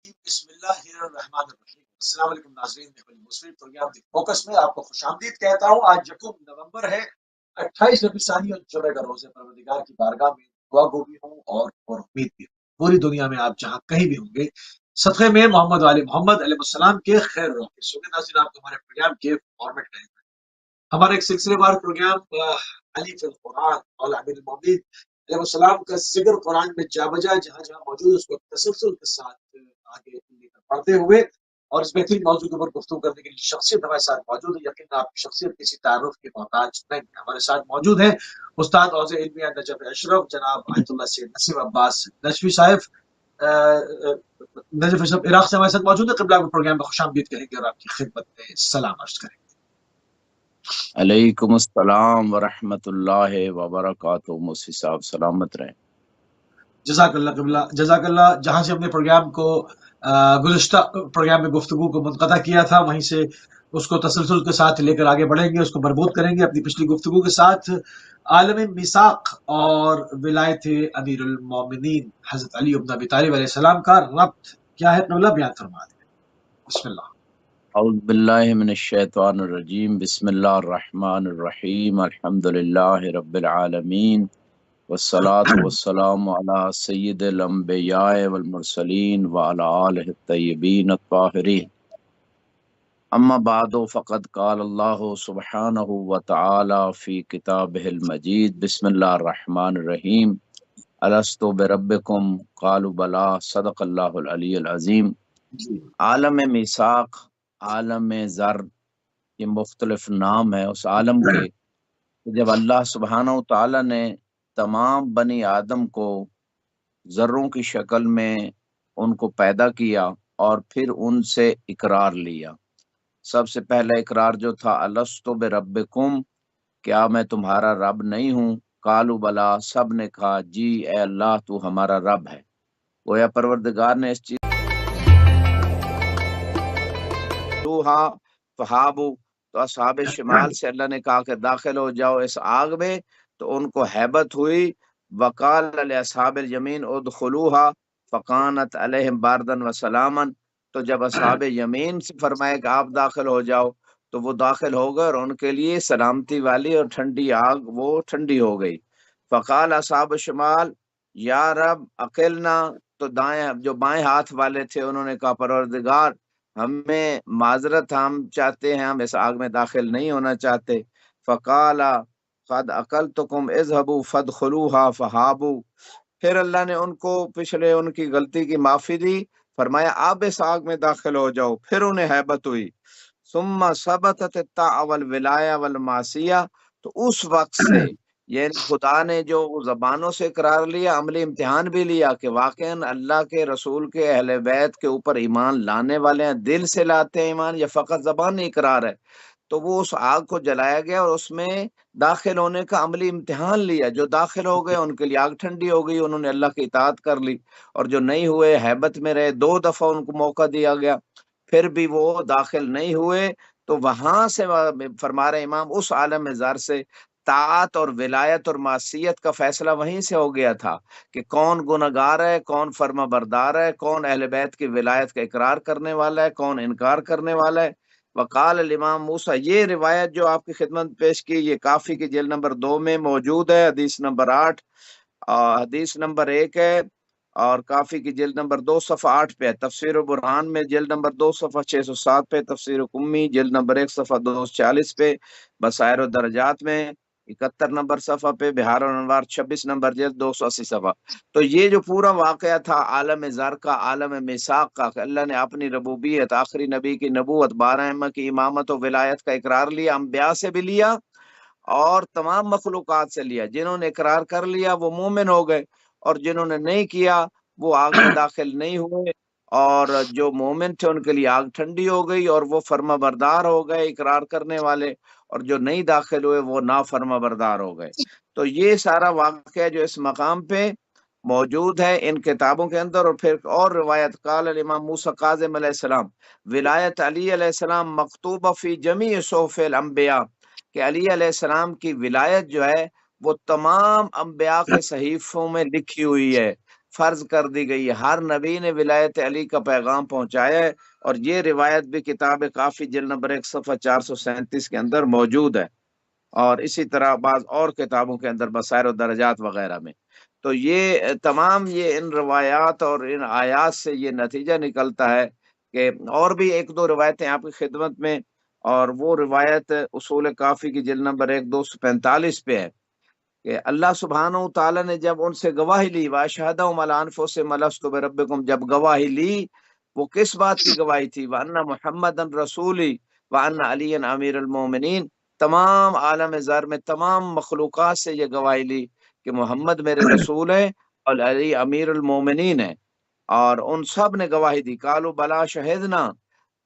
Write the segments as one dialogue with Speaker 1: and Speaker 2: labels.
Speaker 1: بسم اللہ الرحمن الرحیم۔ السلام علیکم ناظرین، مسلم پروگرام دی فوکس میں آپ کو خوش آمدید کہتا ہوں۔ آج یکم نومبر ہے، 28 ربیع ثانی اور جمعہ کا روز ہے۔ پروردگار کی بارگاہ میں دعا گو بھی ہوں اور امید بھی ہوں پوری دنیا میں آپ جہاں کہیں بھی ہوں گے صدقے میں محمد علی محمد علیہ السلام کے خیر روکے سنیں۔ ناظرین، آپ کو ہمارے پروگرام کے فارمیٹ کا ہمارا ایک سلسلے وار پروگرام علی فی القرآن اور امیر المومنین علیہ السلام کا ذکر قرآن میں جا بجا جہاں جہاں موجود اس کو تسلسل کے ساتھ آگے لے کر پڑھتے ہوئے اور اس بہترین موضوع کے اوپر گفتگو کرنے کے لیے شخصیت ہمارے ساتھ موجود ہے۔ یقیناً آپ کی شخصیت کسی تعارف کے محتاج نہیں ہے۔ ہمارے ساتھ موجود ہیں استاد حوض علمیہ نجف اشرف جناب آیت اللہ سید نسیم عباس نجفی صاحب۔ نجف اشرف عراق سے ہمارے ساتھ موجود ہے۔ قبلہ کو پروگرام میں خوش آمدید کہیں گے اور آپ کی خدمت میں سلام عرض کریں گے۔
Speaker 2: علیکم السلام ورحمۃ اللہ وبرکاتہ۔ مصطفی صاحب سلامت رہیں۔
Speaker 1: جزاک اللہ قبلہ، جزاک اللہ۔ جہاں سے ہم نے پروگرام کو گزشتہ پروگرام میں گفتگو کو منقطع کیا تھا وہیں سے اس کو تسلسل کے ساتھ لے کر آگے بڑھیں گے، اس کو مربوط کریں گے اپنی پچھلی گفتگو کے ساتھ۔ عالم میثاق اور ولایت امیر المومنین حضرت علی بن ابی طالب علیہ السلام کا ربط کیا ہے؟ قبلہ بیان فرما دیں۔ بسم اللہ۔
Speaker 2: اعوذ باللہ من الشیطان الرجیم، بسم اللہ الرحمن الرحیم، الحمد للہ رب العالمین، والصلاة والسلام علی سید الانبیاء والمرسلین وعلی آلہ الطیبین الطاہرین۔ اما بعد فقد قال اللہ سبحانہ وتعالی فی کتابہ المجید، بسم اللہ الرحمن الرحیم، الست بربکم قالوا بلا، صدق اللہ العلی العظیم۔ عالم میثاق، عالم ذر، یہ مختلف نام ہے اس عالم کے۔ جب اللہ سبحانہ وتعالی نے تمام بنی آدم کو ذروں کی شکل میں ان کو پیدا کیا اور پھر ان سے اقرار لیا۔ سب سے پہلا اقرار جو تھا الست بربکم، کیا میں تمہارا رب نہیں ہوں؟ قالوا بلا، سب نے کہا جی اے اللہ تو ہمارا رب ہے۔ گویا پروردگار نے اس چیز فہابو، تو اصحاب شمال سے اللہ نے کہا کہ داخل ہو جاؤ اس آگ میں، تو ان کو ہیبت ہوئی۔ وقال لاصحاب الیمین ادخلوها فکانت علیہم باردن وسلاما، تو جب اصحاب یمین سے فرمایا کہ آپ داخل ہو جاؤ تو وہ داخل ہو گئے اور ان کے لیے سلامتی والی اور ٹھنڈی آگ وہ ٹھنڈی ہو گئی۔ فقال اصحاب شمال یا رب اقلنا، تو دائیں جو بائیں ہاتھ والے تھے انہوں نے کہا پروردگار ہمیں معذرت، ہم چاہتے ہیں، ہم اس آگ میں داخل نہیں ہونا چاہتے۔ فقال قد اقلتکم اذهبوا فادخلوها فہابوا، پھر اللہ نے ان کو پچھلے ان کی غلطی کی معافی دی، فرمایا آپ اس آگ میں داخل ہو جاؤ، پھر انہیں ہیبت ہوئی۔ ثم ثبتت الطاعة والولایہ والمعصیہ، تو اس وقت سے یعنی خدا نے جو زبانوں سے اقرار لیا، عملی امتحان بھی لیا کہ واقعاً اللہ کے رسول کے اہل بیت کے اوپر ایمان لانے والے ہیں، دل سے لاتے ہیں ایمان یا فقط زبانی اقرار ہے، تو وہ اس آگ کو جلایا گیا اور اس میں داخل ہونے کا عملی امتحان لیا۔ جو داخل ہو گئے ان کے لیے آگ ٹھنڈی ہو گئی، انہوں نے اللہ کی اطاعت کر لی، اور جو نہیں ہوئے ہیبت میں رہے، 2 دفعہ ان کو موقع دیا گیا، پھر بھی وہ داخل نہیں ہوئے، تو وہاں سے فرما رہے امام اس عالم ذر سے طاعت اور ولایت اور معصیت کا فیصلہ وہیں سے ہو گیا تھا کہ کون گنہگار ہے، کون فرما بردار ہے، کون اہل بیت کی ولایت کا اقرار کرنے والا ہے، کون انکار کرنے والا ہے۔ وقال الامام موسیٰ، یہ روایت جو آپ کی خدمت پیش کی یہ کافی کی جلد نمبر 2 میں موجود ہے، حدیث نمبر 8، حدیث نمبر 1 ہے، اور کافی کی جلد نمبر 2 صفحہ 8 پہ ہے، تفسیر و برہان میں جلد نمبر 2 صفحہ 607 پہ، تفسیر قمی جلد نمبر 1 صفحہ 240 پہ، بصائر و درجات میں 71 نمبر صفحہ پہ، بہار الانوار 26 نمبر جلد 280 صفحہ۔ تو یہ جو پورا واقعہ تھا عالم ذر کا، عالم میثاق کا، کہ اللہ نے اپنی ربوبیت، آخری نبی کی نبوت، 12 ائمہ کی امامت و ولایت کا اقرار لیا، انبیاء سے بھی لیا اور تمام مخلوقات سے لیا۔ جنہوں نے اقرار کر لیا وہ مومن ہو گئے، اور جنہوں نے نہیں کیا وہ آگ میں داخل نہیں ہوئے، اور جو مومن تھے ان کے لیے آگ ٹھنڈی ہو گئی اور وہ فرما بردار ہو گئے اقرار کرنے والے، اور جو نہیں داخل ہوئے وہ نافرما بردار ہو گئے۔ تو یہ سارا واقعہ جو اس مقام پہ موجود ہے ان کتابوں کے اندر۔ اور پھر اور روایت، قال الامام موسیٰ کاظم علیہ السلام، ولایت علی علیہ السلام مکتوبہ فی جمیع صحف الانبیاء، کہ علی علیہ السلام کی ولایت جو ہے وہ تمام انبیاء کے صحیفوں میں لکھی ہوئی ہے۔ فرض کر دی گئی ہے۔ ہر نبی نے ولایت علی کا پیغام پہنچایا ہے، اور یہ روایت بھی کتاب کافی جلد نمبر 1 صفحہ 437 کے اندر موجود ہے، اور اسی طرح بعض اور کتابوں کے اندر بصائر و درجات وغیرہ میں۔ تو یہ تمام یہ ان روایات اور ان آیات سے یہ نتیجہ نکلتا ہے کہ، اور بھی ایک دو روایتیں آپ کی خدمت میں، اور وہ روایت اصول کافی کی جلد نمبر 1245 پہ ہے کہ اللہ سبحانہ و تعالیٰ نے جب ان سے گواہی لی، وَأَشْهَدَهُمْ عَلَىٰ أَنفُسِهِمْ أَلَسْتُ بِرَبِّكُمْ، جب گواہی لی، وہ کس بات کی گواہی تھی؟ وَأَنَّ مُحَمَّدًا رَسُولِي وَأَنَّ عَلِيًّا أَمِيرُ الْمُؤْمِنِينَ، تمام عالم زر میں تمام مخلوقات سے یہ گواہی لی کہ محمد میرے رسول ہیں اور علی امیر المومنین ہیں، اور ان سب نے گواہی دی، قالوا بلا شہدنا،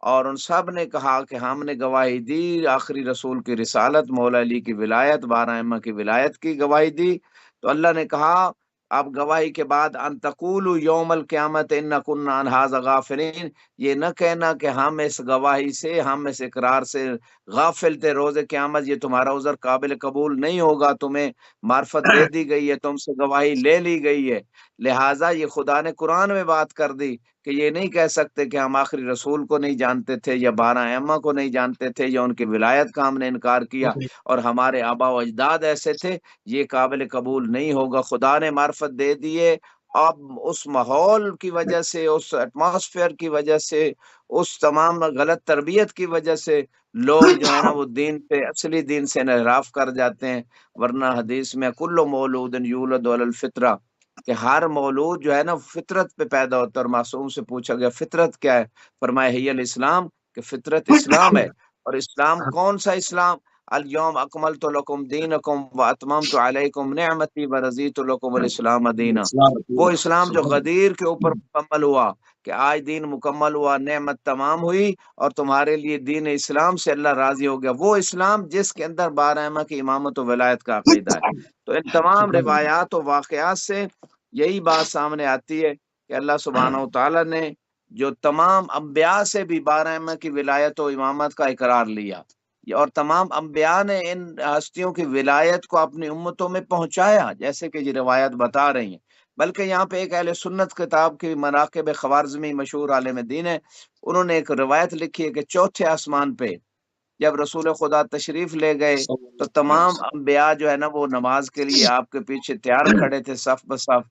Speaker 2: اور ان سب نے کہا کہ ہم نے گواہی دی آخری رسول کی رسالت، مولا علی کی ولایت، 12 ائمہ کی ولایت کی گواہی دی۔ تو اللہ نے کہا اب گواہی کے بعد، ان تقولوا یوم القیامت انا کنا عن ھذا غافلین، یہ نہ کہنا کہ ہم اس گواہی سے، ہم اس اقرار سے غافل تھے، روز قیامت یہ تمہارا عذر قابل قبول نہیں ہوگا، تمہیں معرفت دے دی گئی ہے، تم سے گواہی لے لی گئی ہے۔ لہٰذا یہ خدا نے قرآن میں بات کر دی کہ یہ نہیں کہہ سکتے کہ ہم آخری رسول کو نہیں جانتے تھے، یا 12 ائمہ کو نہیں جانتے تھے، یا ان کی ولایت کا ہم نے انکار کیا اور ہمارے آبا و اجداد ایسے تھے، یہ قابل قبول نہیں ہوگا۔ خدا نے معرفت دے دیے، اب اس ماحول کی وجہ سے، اس ایٹماسفیئر کی وجہ سے، اس تمام غلط تربیت کی وجہ سے لوگ جو ہے نا وہ دین سے، اصلی دین سے انحراف کر جاتے ہیں۔ ورنہ حدیث میں کل مولود یولد علی الفطرہ، کہ ہر مولود جو ہے نا فطرت پہ پیدا ہوتا ہے، اور معصوم سے پوچھا گیا فطرت کیا ہے، فرمایا ہی الاسلام، کہ فطرت اسلام ہے۔ اور اسلام کون سا اسلام؟ الیوم اکملت لکم دینکم واتممت علیکم نعمتی ورضیت لکم الاسلام دینا، وہ اسلام جو غدیر کے اوپر مکمل ہوا، کہ آج دین مکمل ہوا، نعمت تمام ہوئی، اور تمہارے لیے دین اسلام سے اللہ راضی ہو گیا، وہ اسلام جس کے اندر 12 ائمہ کی امامت و ولایت کا عقیدہ ہے۔ تو ان تمام روایات و واقعات سے یہی بات سامنے آتی ہے کہ اللہ سبحانہ و تعالیٰ نے جو تمام انبیاء سے بھی 12 ائمہ کی ولایت و امامت کا اقرار لیا، اور تمام انبیاء نے ان ہستیوں کی ولایت کو اپنی امتوں میں پہنچایا، جیسے کہ یہ روایت بتا رہی ہیں۔ بلکہ یہاں پہ ایک اہل سنت کتاب کی مناقب خوارزمی مشہور عالم دین ہے، انہوں نے ایک روایت لکھی ہے کہ چوتھے آسمان پہ جب رسول خدا تشریف لے گئے تو تمام انبیاء جو ہے نا وہ نماز کے لیے آپ کے پیچھے تیار کھڑے تھے صف بصف،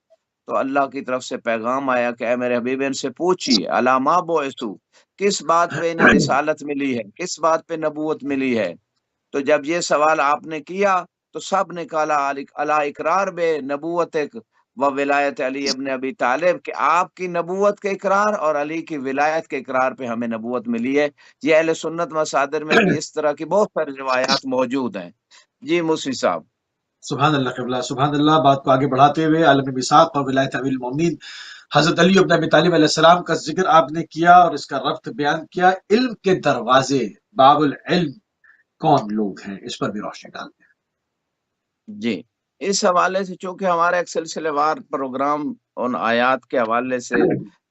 Speaker 2: تو اللہ کی طرف سے پیغام آیا کہ اے میرے حبیب ان سے پوچھیے علامہ بعثو، کس بات پہ انہیں رسالت ملی ہے، کس بات پہ نبوت ملی ہے۔ تو جب یہ سوال آپ نے کیا تو سب نے کہا الا اقرار بے نبوت و ولایت علی ابن ابی طالب، کہ آپ کی نبوت کے اقرار اور علی کی ولایت کے اقرار پہ ہمیں نبوت ملی ہے۔ یہ اہل سنت مصادر میں بھی اس طرح کی بہت ساری روایات موجود ہیں۔ جی موسی صاحب۔
Speaker 1: سبحان اللہ قبلہ، سبحان اللہ۔ بات کو آگے بڑھاتے ہوئے عالم میثاق اور ولایت امیر المومنین حضرت علی بن ابی طالب علیہ السلام کا ذکر آپ نے کیا اور اس کا ربط بیان کیا۔ علم کے دروازے، باب العلم کون لوگ ہیں، اس پر بھی روشنی ڈالتے ہیں۔
Speaker 2: جی، اس حوالے سے چونکہ ہمارا ایک سلسلے وار پروگرام ان آیات کے حوالے سے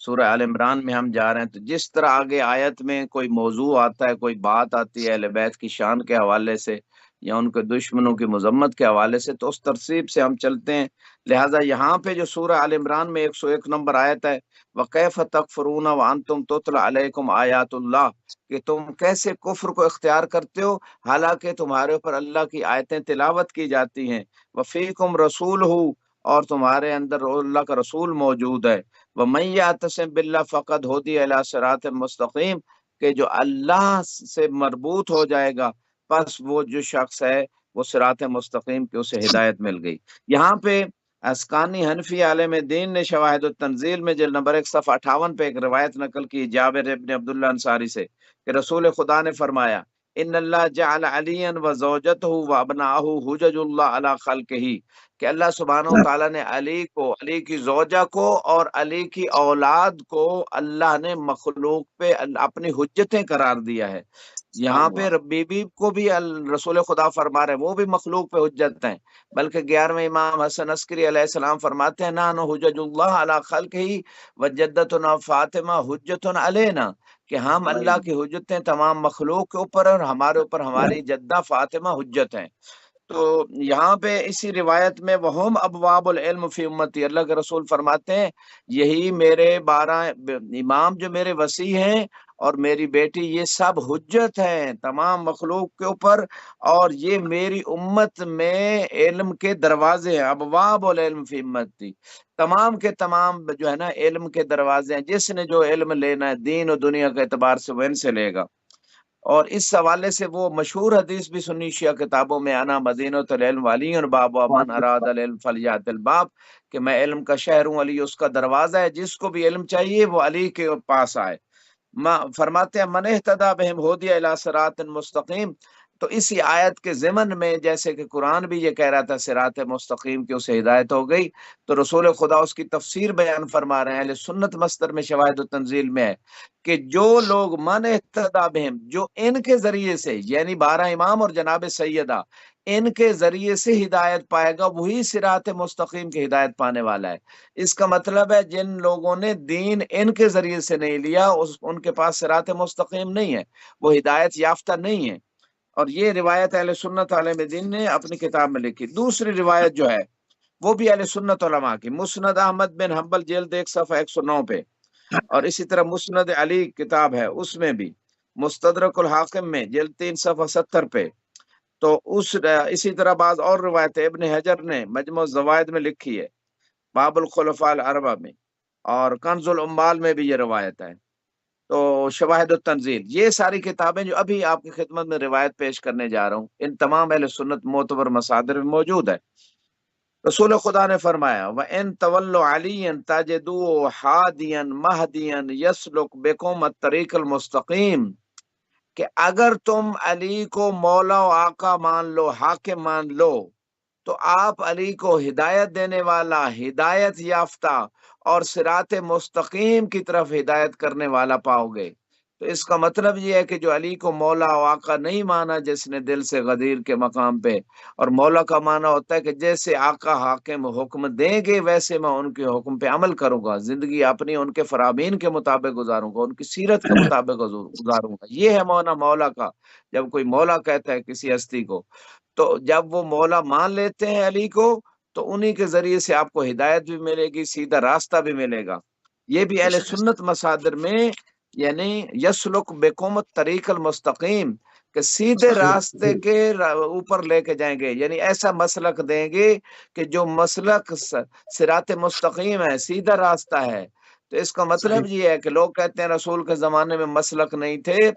Speaker 2: سورہ آل عمران میں ہم جا رہے ہیں، تو جس طرح آگے آیت میں کوئی موضوع آتا ہے، کوئی بات آتی ہے اہل بیت کی شان کے حوالے سے یا ان کے دشمنوں کی مذمت کے حوالے سے، تو اس ترتیب سے ہم چلتے ہیں۔ لہٰذا یہاں پہ جو سورہ آل عمران میں 101 نمبر آیت ہے، وَكَيْفَ تَكْفُرُونَ وَأَنْتُمْ تُتْلَى عَلَيْكُمْ آیَاتُ اللَّهِ، کہ تم کیسے کفر کو اختیار کرتے ہو حالانکہ تمہارے اوپر اللہ کی آیتیں تلاوت کی جاتی ہیں، وَفِيكُمْ رَسُولُهُ، اور تمہارے اندر اللہ کا رسول موجود ہے، وَمَن يَعْتَصِم بِاللَّهِ فَقَدْ هُدِيَ إِلَىٰ صِرَاطٍ مُّسْتَقِيمٍ، کہ جو اللہ سے مربوط ہو جائے گا پس وہ جو شخص ہے وہ صراط مستقیم کی اسے ہدایت مل گئی۔ یہاں پہ اسکانی حنفی عالم دین نے شواہد التنزیل میں جلد نمبر 1 صفحہ 58 پہ ایک روایت نقل کی جابر ابن عبداللہ انصاری سے کہ رسول خدا نے فرمایا ان اللہ جعل علیا و زوجتہ و ابناہ حجج اللہ علی خلقہ، کہ اللہ سبحانہ و تعالیٰ نے علی کو، علی کی زوجہ کو اور علی کی اولاد کو اللہ نے مخلوق پہ اپنی حجتیں قرار دیا ہے۔ یہاں پہ بی بی کو بھی رسول خدا فرما رہے ہیں، وہ بھی مخلوق پہ حجت ہیں، بلکہ 11ویں امام حسن عسکری علیہ السلام فرماتے ہیں نحن حجج اللہ علی خلقہ وجدتنا فاطمہ حجت علینا، کہ ہم اللہ کی حجتیں تمام مخلوق کے اوپر ہیں اور ہمارے اوپر ہماری جدہ فاطمہ حجت ہیں۔ تو یہاں پہ اسی روایت میں وہم ابواب العلم فی امتی، اللہ کے رسول فرماتے ہیں یہی میرے 12 امام جو میرے وصی ہیں اور میری بیٹی، یہ سب حجت ہیں تمام مخلوق کے اوپر، اور یہ میری امت میں علم کے دروازے ہیں، ابواب العلم فی امتی، تمام کے تمام جو ہے نا علم کے دروازے ہیں، جس نے جو علم لینا ہے دین و دنیا کے اعتبار سے وہ ان سے لے گا۔ اور اس حوالے سے وہ مشہور حدیث بھی سنی شیعہ کتابوں میں، انا مدینۃ العلم ولی باب من اراد العلم فلیات الباب، کہ میں علم کا شہر ہوں، علی اس کا دروازہ ہے، جس کو بھی علم چاہیے وہ علی کے پاس آئے۔ فرماتے ہیں من اہتدی بہم ہدی الی صراط مستقیم، تو اسی آیت کے ضمن میں جیسے کہ قرآن بھی یہ کہہ رہا تھا صراط مستقیم کی اسے ہدایت ہو گئی، تو رسول خدا اس کی تفسیر بیان فرما رہے ہیں، اہل سنت مصدر میں شواہد و تنزیل میں ہے کہ جو لوگ من اہتدی بہم، جو ان کے ذریعے سے، یعنی 12 امام اور جناب سیدہ، ان کے ذریعے سے ہدایت پائے گا، وہی صراط مستقیم کی ہدایت پانے والا ہے۔ اس کا مطلب ہے جن لوگوں نے دین ان کے ذریعے سے نہیں لیا، ان کے پاس صراط مستقیم نہیں ہے، وہ ہدایت یافتہ نہیں ہے۔ اور یہ روایت اہل سنت عالم دین نے اپنی کتاب میں لکھی۔ دوسری روایت جو ہے وہ بھی اہل سنت علماء کی، مسند احمد بن حنبل جلد 1 صفحہ 109 پہ، اور اسی طرح مسند علی کتاب ہے اس میں بھی، مستدرک الحاکم میں جلد 3 صفحہ 70 پہ، تو اسی طرح بعض اور روایت ابن حجر نے مجموع الزوائد میں لکھی ہے، باب الخلفاء الاربعہ میں، اور کنز العمال میں بھی یہ روایت ہے۔ تو شواہد التنزیل، یہ ساری کتابیں جو ابھی آپ کی خدمت میں روایت پیش کرنے جا رہا ہوں، ان تمام اہل سنت معتبر مصادر میں موجود ہے۔ رسول خدا نے فرمایا وَإِن تَوَلُّوا عَلِيًّا تَجِدُوهُ حَادِيًا مَهْدِيًا يَسْلُكُ بِكُمُ الطَّرِيقَ الْمُسْتَقِيمَ، کہ اگر تم علی کو مولا و آقا مان لو، حاکم مان لو، تو آپ علی کو ہدایت دینے والا، ہدایت یافتہ اور صراط مستقیم کی طرف ہدایت کرنے والا پاؤ گے۔ تو اس کا مطلب یہ ہے کہ جو علی کو مولا و آقا نہیں مانا، جس نے دل سے غدیر کے مقام پہ، اور مولا کا معنی ہوتا ہے کہ جیسے آقا حاکم حکم دیں گے ویسے میں ان کے حکم پہ عمل کروں گا، زندگی اپنی ان کے فرامین کے مطابق گزاروں گا، ان کی سیرت کے مطابق گزاروں گا۔ یہ ہے معنی مولا کا، جب کوئی مولا کہتا ہے کسی ہستی کو۔ تو جب وہ مولا مان لیتے ہیں علی کو، تو انہی کے ذریعے سے آپ کو ہدایت بھی ملے گی، سیدھا راستہ بھی ملے گا۔ یہ بھی اہل سنت مصادر میں، یعنی یسلک بکم الطریق المستقیم، کہ سیدھے راستے کے اوپر لے کے جائیں گے، یعنی ایسا مسلک دیں گے کہ جو مسلک صراط مستقیم ہے، سیدھا راستہ ہے۔ تو اس کا مطلب یہ ہے کہ لوگ کہتے ہیں رسول کے زمانے میں مسلک نہیں تھے،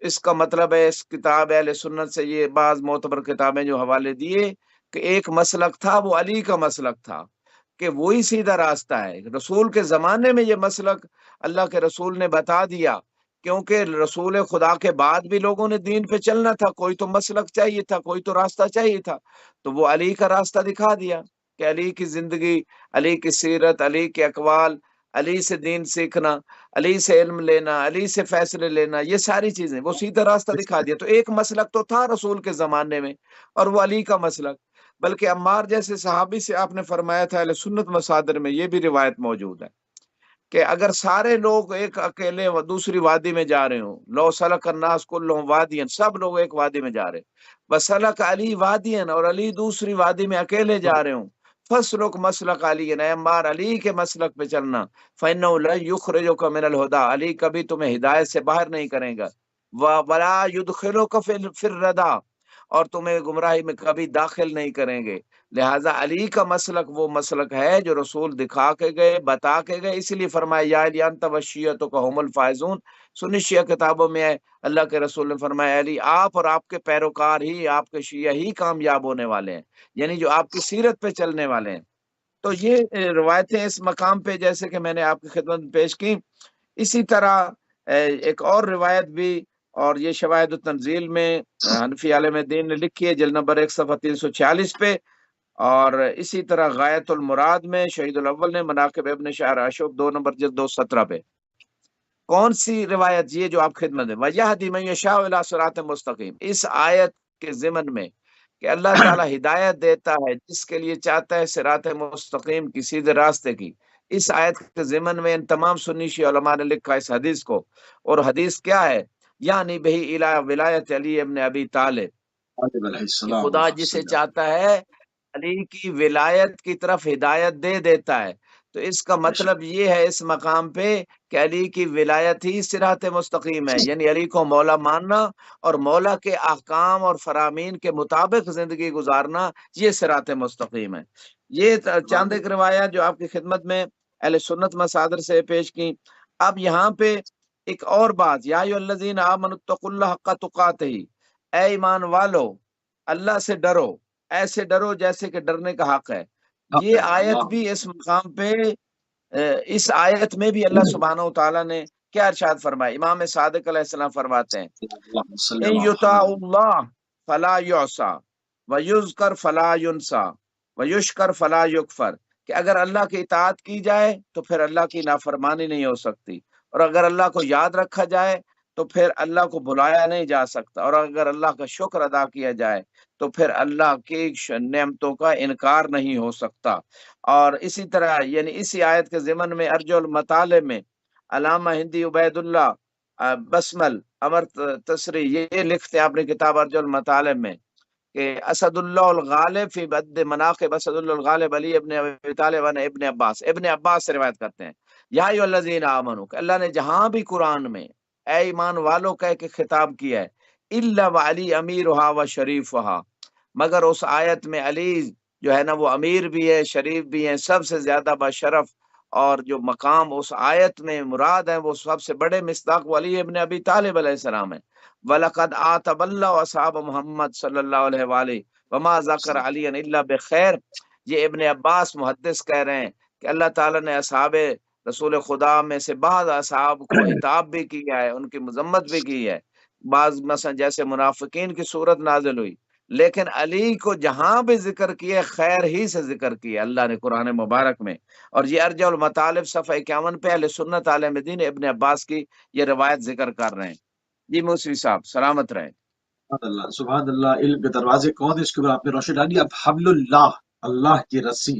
Speaker 2: اس کا مطلب ہے اس کتاب اہل سنت سے یہ بعض معتبر کتابیں جو حوالے دیے کہ ایک مسلک تھا، وہ علی کا مسلک تھا، کہ وہی سیدھا راستہ ہے۔ رسول کے زمانے میں یہ مسلک اللہ کے رسول نے بتا دیا، کیونکہ رسول خدا کے بعد بھی لوگوں نے دین پہ چلنا تھا، کوئی تو مسلک چاہیے تھا، کوئی تو راستہ چاہیے تھا، تو وہ علی کا راستہ دکھا دیا کہ علی کی زندگی، علی کی سیرت، علی کے اقوال، علی سے دین سیکھنا، علی سے علم لینا، علی سے فیصلے لینا، یہ ساری چیزیں وہ سیدھا راستہ دکھا دیا۔ تو ایک مسلک تو تھا رسول کے زمانے میں، اور وہ علی کا مسلک۔ بلکہ عمار جیسے صحابی سے آپ نے فرمایا تھا، اہل سنت مصادر میں یہ بھی روایت موجود ہے کہ اگر سارے لوگ ایک اکیلے دوسری وادی میں جا رہے ہوں، لو سلک الناس کلہم وادیا، سب لوگ ایک وادی میں جا رہے، وسلک علی وادیا، اور علی دوسری وادی میں اکیلے جا رہے ہوں، فسلک مسلک علی، اے عمار علی کے مسلک پہ چلنا، فإنہ لا یخرجک من الہدی، علی کبھی تمہیں ہدایت سے باہر نہیں کرے گا، ولا یدخلک فی الردی، اور تمہیں گمراہی میں کبھی داخل نہیں کریں گے۔ لہٰذا علی کا مسلک وہ مسلک ہے جو رسول دکھا کے گئے، بتا کے گئے، اسی لیے فرمایا یا علی انت وشیعتک هم الفائزون، سنی شیعہ کتابوں میں ہے، اللہ کے رسول نے فرمایا علی آپ اور آپ کے پیروکار ہی، آپ کے شیعہ ہی کامیاب ہونے والے ہیں، یعنی جو آپ کی سیرت پہ چلنے والے ہیں۔ تو یہ روایتیں اس مقام پہ جیسے کہ میں نے آپ کی خدمت میں پیش کی، اسی طرح ایک اور روایت بھی، اور یہ شواہد التنزیل میں حنفی عالم دین نے لکھی ہے، جلد نمبر 1 صفحہ 346 پہ، اور اسی طرح غایت المراد میں شہید الاول نے مناقب ابن شہر اشوب 2 نمبر جلد 217 پہ۔ کون سی روایت؟ یہ جو آپ خدمت میں وَيَهْدِي مَن يَشَاءُ إِلَىٰ صِرَاطٍ مُسْتَقِيمٍ، اس آیت کے ضمن میں کہ اللہ تعالیٰ ہدایت دیتا ہے جس کے لیے چاہتا ہے صراط مستقیم کی، سیدھے راستے کی۔ اس آیت کے ضمن میں ان تمام سنی شیعہ علماء نے لکھا اس حدیث کو، اور حدیث کیا ہے؟ یعنی بہی الی ولایت علی ابن ابی طالب،
Speaker 1: علیہ
Speaker 2: کہ
Speaker 1: السلام
Speaker 2: خدا
Speaker 1: اللہ
Speaker 2: جسے
Speaker 1: صلی اللہ
Speaker 2: چاہتا ہے علی کی ولایت کی طرف ہدایت دے دیتا ہے۔ تو اس کا
Speaker 1: بے شک،
Speaker 2: مطلب یہ ہے اس مقام پہ کہ علی کی ولایت ہی صراط مستقیم ہے، یعنی علی کو مولا ماننا اور مولا کے احکام اور فرامین کے مطابق زندگی گزارنا، یہ صراط مستقیم ہے۔ یہ
Speaker 1: سبحان
Speaker 2: چاند ایک روایات جو آپ کی خدمت میں اہل سنت مصادر سے پیش کی۔ اب یہاں پہ ایک اور بات، یا ایھا الذین آمنوا اتقوا اللہ حق تقاتہ، اے ایمان والو اللہ سے ڈرو، ایسے ڈرو جیسے کہ ڈرنے کا حق ہے۔
Speaker 1: حق
Speaker 2: یہ
Speaker 1: ہے
Speaker 2: آیت
Speaker 1: اللہ
Speaker 2: بھی اس مقام پہ اس آیت میں بھی اللہ سبحانہ و تعالیٰ نے کیا ارشاد فرمایا؟ امام صادق علیہ السلام فرماتے ہیں
Speaker 1: اللہ صلی
Speaker 2: ان
Speaker 1: اللہ
Speaker 2: یطاع
Speaker 1: محمد
Speaker 2: اللہ فلا یعصى ویذکر فلا ینسى ویشکر فلا یکفر، کہ اگر اللہ کی اطاعت کی جائے تو پھر اللہ کی نافرمانی نہیں ہو سکتی، اور اگر اللہ کو یاد رکھا جائے تو پھر اللہ کو بلایا نہیں جا سکتا، اور اگر اللہ کا شکر ادا کیا جائے تو پھر اللہ کی نعمتوں کا انکار نہیں ہو سکتا۔ اور اسی طرح یعنی اسی آیت کے ضمن میں ارج المطالب میں علامہ ہندی عبید اللہ بسمل امر تسری یہ لکھتے ہیں اپنی کتاب ارج المطالب میں کہ اسد اللہ الغالب فی بد مناقب اسد اللہ الغالب علی ابن ابی طالب ابن عباس سے روایت کرتے ہیں یا ایھا الذین آمنوا، کہ اللہ نے جہاں بھی قرآن میں اے ایمان والو کہہ کے خطاب کیا ہے الا وعلی امیرھا و شریفھا، مگر اس آیت میں علی جو ہے نا وہ امیر بھی ہے، شریف بھی ہیں، سب سے زیادہ بشرف، اور جو مقام اس آیت میں مراد ہے وہ سب سے بڑے مصداق علی ابن ابی طالب علیہ السلام ہے۔ وَلَقَدْ عَاتَبَ اللَّهُ أَصْحَابَ محمد صلی اللہ علیہ وآلہ وما ذکر علی الا بخیر۔ یہ ابن عباس محدث کہہ رہے ہیں کہ اللہ تعالیٰ نے اصحاب رسول خدا میں سے بعض اصحاب کو عتاب بھی کیا ہے، ان کی مذمت بھی کی ہے، بعض مثلا جیسے منافقین کی صورت نازل ہوئی، لیکن علی کو جہاں بھی ذکر کیے خیر ہی سے ذکر کیا اللہ نے قرآن مبارک میں۔ اور یہ ارجع المطالب صفحہ 51 پہ اہل سنت عالم دین ابن عباس کی یہ روایت ذکر کر رہے ہیں۔ جی موسوی صاحب سلامت رہیں۔
Speaker 1: سبحان اللہ، علم کے دروازے کون تھے اس کے اوپر آپ نے روشنی ڈالی۔ اب حبل اللہ، اللہ کی رسی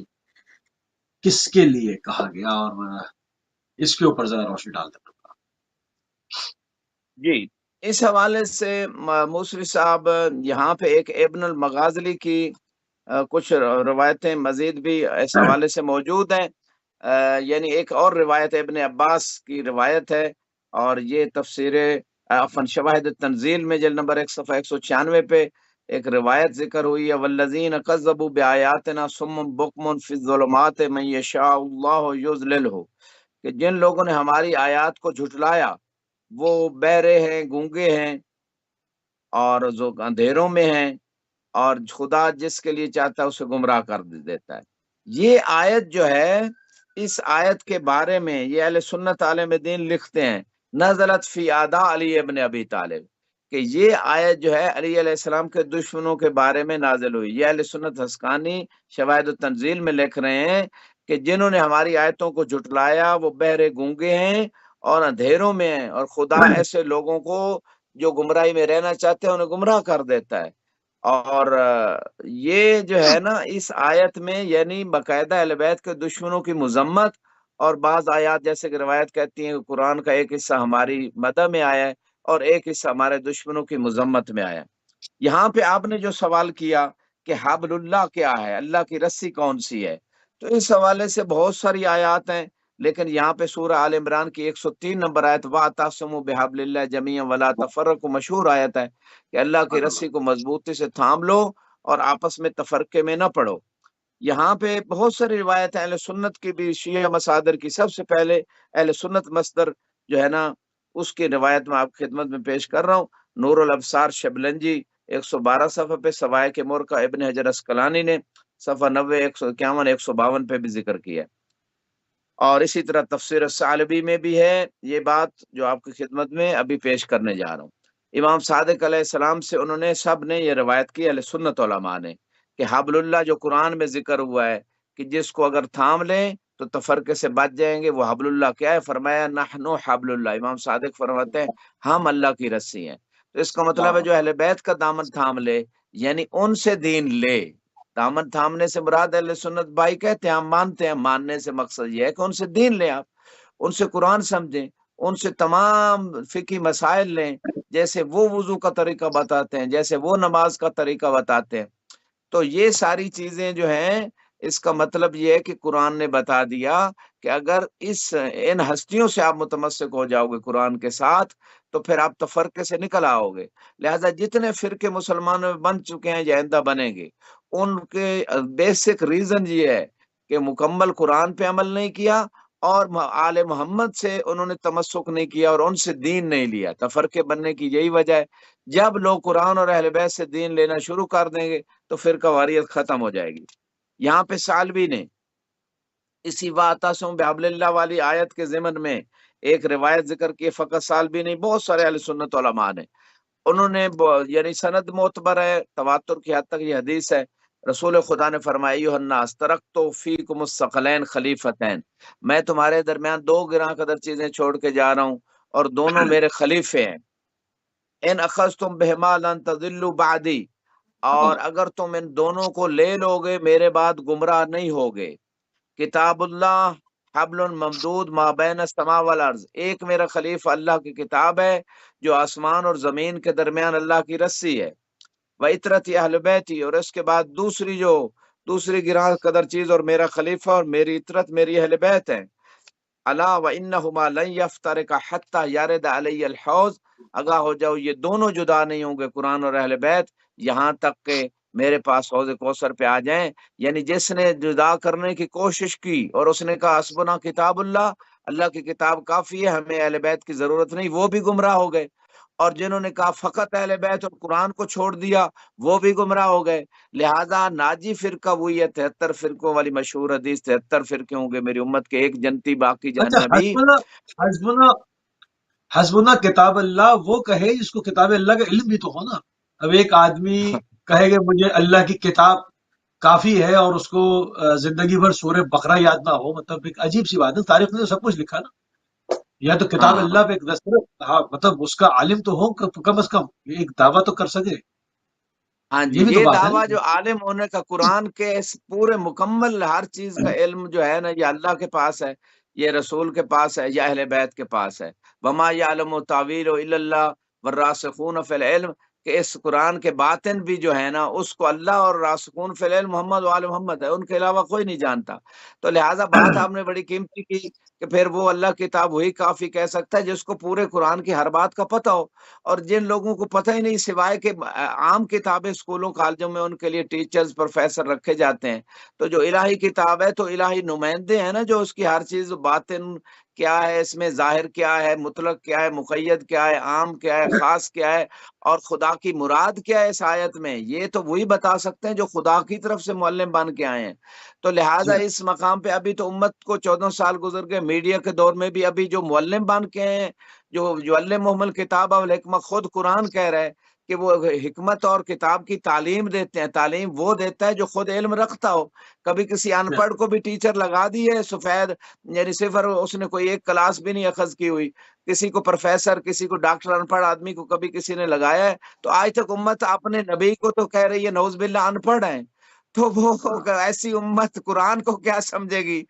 Speaker 1: کس کے لیے کہا گیا، اور اس کے اوپر ذرا روشنی ڈال دیں۔
Speaker 2: جی اس حوالے سے موسوی صاحب یہاں پہ ایک ابن المغازلی کی کچھ روایتیں مزید بھی اس حوالے سے موجود ہیں، یعنی ایک اور روایت ابن عباس کی روایت ہے، اور یہ تفسیر شواہد التنزیل میں جلد نمبر 1 صفحہ 196 پہ ایک روایت ذکر ہوئی ہے والذین کذبوا بآیاتنا صم بکم فی الظلمات من یشاء اللہ یضللہ، کہ جن لوگوں نے ہماری آیات کو جھٹلایا وہ بہرے ہیں، گونگے ہیں، اور جو اندھیروں میں ہیں، اور خدا جس کے لیے چاہتا ہے اسے گمراہ کر دیتا ہے۔ یہ آیت جو ہے، اس آیت کے بارے میں یہ اہل سنت عالم دین لکھتے ہیں نزلت فی اعداء علی ابن ابی طالب، کہ یہ آیت جو ہے علی علیہ السلام کے دشمنوں کے بارے میں نازل ہوئی۔ یہ اہل سنت حسقانی شواہد التنزیل میں لکھ رہے ہیں کہ جنہوں نے ہماری آیتوں کو جھٹلایا وہ بہرے گونگے ہیں اور اندھیروں میں ہیں، اور خدا ایسے لوگوں کو جو گمراہی میں رہنا چاہتے ہیں انہیں گمراہ کر دیتا ہے۔ اور یہ جو ہے نا اس آیت میں یعنی باقاعدہ اہل بیت کے دشمنوں کی مذمت، اور بعض آیات جیسے کہ روایت کہتی ہیں کہ قرآن کا ایک حصہ ہماری مدح میں آیا ہے اور ایک حصہ ہمارے دشمنوں کی مذمت میں آیا ہے۔ یہاں پہ آپ نے جو سوال کیا کہ حبل اللہ کیا ہے، اللہ کی رسی کون سی ہے، تو اس حوالے سے بہت ساری آیات ہیں، لیکن یہاں پہ سورہ آل عمران کی 103 نمبر آیت وَاعْتَصِمُوا بِحَبْلِ اللَّهِ جَمِيعًا وَلَا تَفَرَّقُوا مشہور آیت ہے کہ اللہ کی رسی کو مضبوطی سے تھام لو اور آپس میں تفرقے میں نہ پڑو۔ یہاں پہ بہت ساری روایت اہل سنت کی بھی، شیعہ مصادر کی، سب سے پہلے اہل سنت مصدر جو ہے نا اس کی روایت میں آپ خدمت میں پیش کر رہا ہوں۔ نور الابصار شبلنجی 112 صفحہ پہ، سوائے کے مور کا ابن حجر اسقلانی نے صفحہ 90 151 152 پہ بھی ذکر کیا ہے، اور اسی طرح تفسیر الثعلبی میں بھی ہے یہ بات جو آپ کی خدمت میں ابھی پیش کرنے جا رہا ہوں۔ امام صادق علیہ السلام سے انہوں نے سب نے یہ روایت کی اہل سنت علماء نے کہ حبل اللہ جو قرآن میں ذکر ہوا ہے کہ جس کو اگر تھام لیں تو تفرقے سے بچ جائیں گے، وہ حبل اللہ کیا ہے؟ فرمایا نحن حبل اللہ، امام صادق فرماتے ہیں ہم اللہ کی رسی ہیں۔ تو اس کا مطلب ہے جو اہل بیت کا دامن تھام لے یعنی ان سے دین لے۔ دامن تھامنے سے مراد اہل سنت بھائی کہتے ہیں ہم مانتے ہیں، ماننے سے مقصد یہ ہے کہ ان سے دین لیں، آپ ان سے قرآن سمجھیں، ان سے تمام فقہی مسائل لیں، جیسے وہ وضو کا طریقہ بتاتے ہیں، جیسے وہ نماز کا طریقہ بتاتے ہیں۔ تو یہ ساری چیزیں جو ہیں، اس کا مطلب یہ ہے کہ قرآن نے بتا دیا کہ اگر ان ہستیوں سے آپ متمسک ہو جاؤ گے قرآن کے ساتھ، تو پھر آپ تفرقے سے نکل آؤ گے۔ لہذا جتنے فرقے مسلمانوں میں بن چکے ہیں یا آئندہ بنیں گے، ان کے بیسک ریزن یہ ہے کہ مکمل قرآن پہ عمل نہیں کیا، اور آل محمد سے انہوں نے تمسک نہیں کیا، اور ان سے دین نہیں لیا۔ تفرقے بننے کی یہی وجہ ہے۔ جب لوگ قرآن اور اہل بیت سے دین لینا شروع کر دیں گے تو فرقہ واریت ختم ہو جائے گی۔ یہاں پہ سالوی نے اسی واعتصموا بحبل اللہ والی آیت کے ضمن میں ایک روایت ذکر کی، فقط سالوی نہیں، بہت سارے اہل سنت علماء نے، انہوں نے یعنی سند معتبر ہے، تواتر کی حد تک یہ حدیث ہے، رسول خدا نے فرمایا ایھا الناس ترکت فیکم الثقلین خلیفتین، میں تمہارے درمیان دو گراں قدر چیزیں چھوڑ کے جا رہا ہوں، اور دونوں میرے خلیفے ہیں۔ ان اخذتم بہما لن تضلوا بعدی، اور اگر تم ان دونوں کو لے لو گے میرے بعد گمراہ نہیں ہوگے۔ کتاب اللہ حبل ممدود ما بین السماء والارض، ایک میرا خلیفہ اللہ کی کتاب ہے جو آسمان اور زمین کے درمیان اللہ کی رسی ہے۔ وَعِتْرَتِ اہل بیتی، اور اس کے بعد دوسری گراں قدر چیز اور میرا خلیفہ اور میری عطرت میری اہل بیت ہیں۔ الا وانہما لن یفترقا حتی یرد علی الحوض، آگاہ ہو جاؤ یہ دونوں جدا نہیں ہوں گے، قرآن اور اہل بیت، یہاں تک کہ میرے پاس حوض کوثر پہ آ جائیں۔ یعنی جس نے جدا کرنے کی کوشش کی اور اس نے کہا حسبنا کتاب اللہ، اللہ کی کتاب کافی ہے، ہمیں اہل بیت کی ضرورت نہیں، وہ بھی گمراہ ہو گئے۔ اور جنہوں نے کہا فقط اہل بیت اور قرآن کو چھوڑ دیا، وہ بھی گمراہ ہو گئے۔ لہذا ناجی فرقہ وہی ہے 73 فرقوں والی مشہور حدیث، 73 فرقے ہوں گے میری امت کے، ایک جنتی باقی
Speaker 1: اچھا،
Speaker 2: جہنمی۔
Speaker 1: حسبنا کتاب اللہ وہ کہے جس کو کتاب اللہ کا علم بھی تو ہو نا۔ اب ایک آدمی کہے کہ مجھے اللہ کی کتاب کافی ہے اور اس کو زندگی بھر سورہ بقرہ یاد نہ ہو، مطلب ایک عجیب سی بات ہے۔ تاریخ نے تو سب کچھ لکھا نا، یا تو کتاب
Speaker 2: ہاں
Speaker 1: اللہ پہ ایک دستخط، ہاں مطلب اس کا عالم تو ہو کم از کم، ایک دعویٰ تو کر سکے۔
Speaker 2: ہاں جی،
Speaker 1: یہ بھی تو
Speaker 2: یہ
Speaker 1: بات ہے
Speaker 2: دعویٰ
Speaker 1: نا۔
Speaker 2: جو عالم ہونے کا، قرآن کے اس پورے مکمل ہر چیز کا علم جو ہے نا، یہ اللہ کے پاس ہے، یہ رسول کے پاس ہے، یا اہل بیت کے پاس ہے۔ وما یعلم تاویلہ الا اللہ والراسخون فی العلم، کہ اس قرآن کے باطن بھی جو ہے نا، اس کو اللہ اور راسخون فی العلم محمد و آل محمد ہے، ان کے علاوہ کوئی نہیں جانتا۔ تو لہٰذا بات آپ نے بڑی قیمتی کی کہ پھر وہ اللہ کی کتاب وہی کافی کہہ سکتا ہے جس کو پورے قرآن کی ہر بات کا پتہ ہو۔ اور جن لوگوں کو پتہ ہی نہیں، سوائے کہ عام کتابیں اسکولوں کالجوں میں ان کے لیے ٹیچرز پروفیسر رکھے جاتے ہیں، تو جو الہی کتاب ہے تو الہی نمائندے ہیں نا، جو اس کی ہر چیز باطن کیا ہے، اس میں ظاہر کیا ہے، مطلق کیا ہے، مقید کیا ہے، عام کیا ہے، خاص کیا ہے، اور خدا کی مراد کیا ہے اس آیت میں، یہ تو وہی بتا سکتے ہیں جو خدا کی طرف سے معلم بن کے آئے ہیں۔ تو لہٰذا اس مقام پہ ابھی تو امت کو 14 سال گزر گئے، میڈیا کے دور میں بھی ابھی جو معلم بن کے ہیں، جو علمہم الکتاب والحکمہ، خود قرآن کہہ رہا ہے کہ وہ حکمت اور کتاب کی تعلیم دیتے ہیں۔ تعلیم وہ دیتا ہے جو خود علم رکھتا ہو۔ کبھی کسی ان پڑھ کو بھی ٹیچر لگا دی ہے سفید، یعنی صفر، اس نے کوئی ایک کلاس بھی نہیں اخذ کی ہوئی، کسی کو پروفیسر، کسی کو ڈاکٹر، ان پڑھ آدمی کو کبھی کسی نے لگایا ہے؟ تو آج تک امت اپنے نبی کو تو کہہ رہی ہے نعوذ باللہ ان پڑھ ہیں، تو وہ ایسی امت قرآن کو کیا سمجھے گی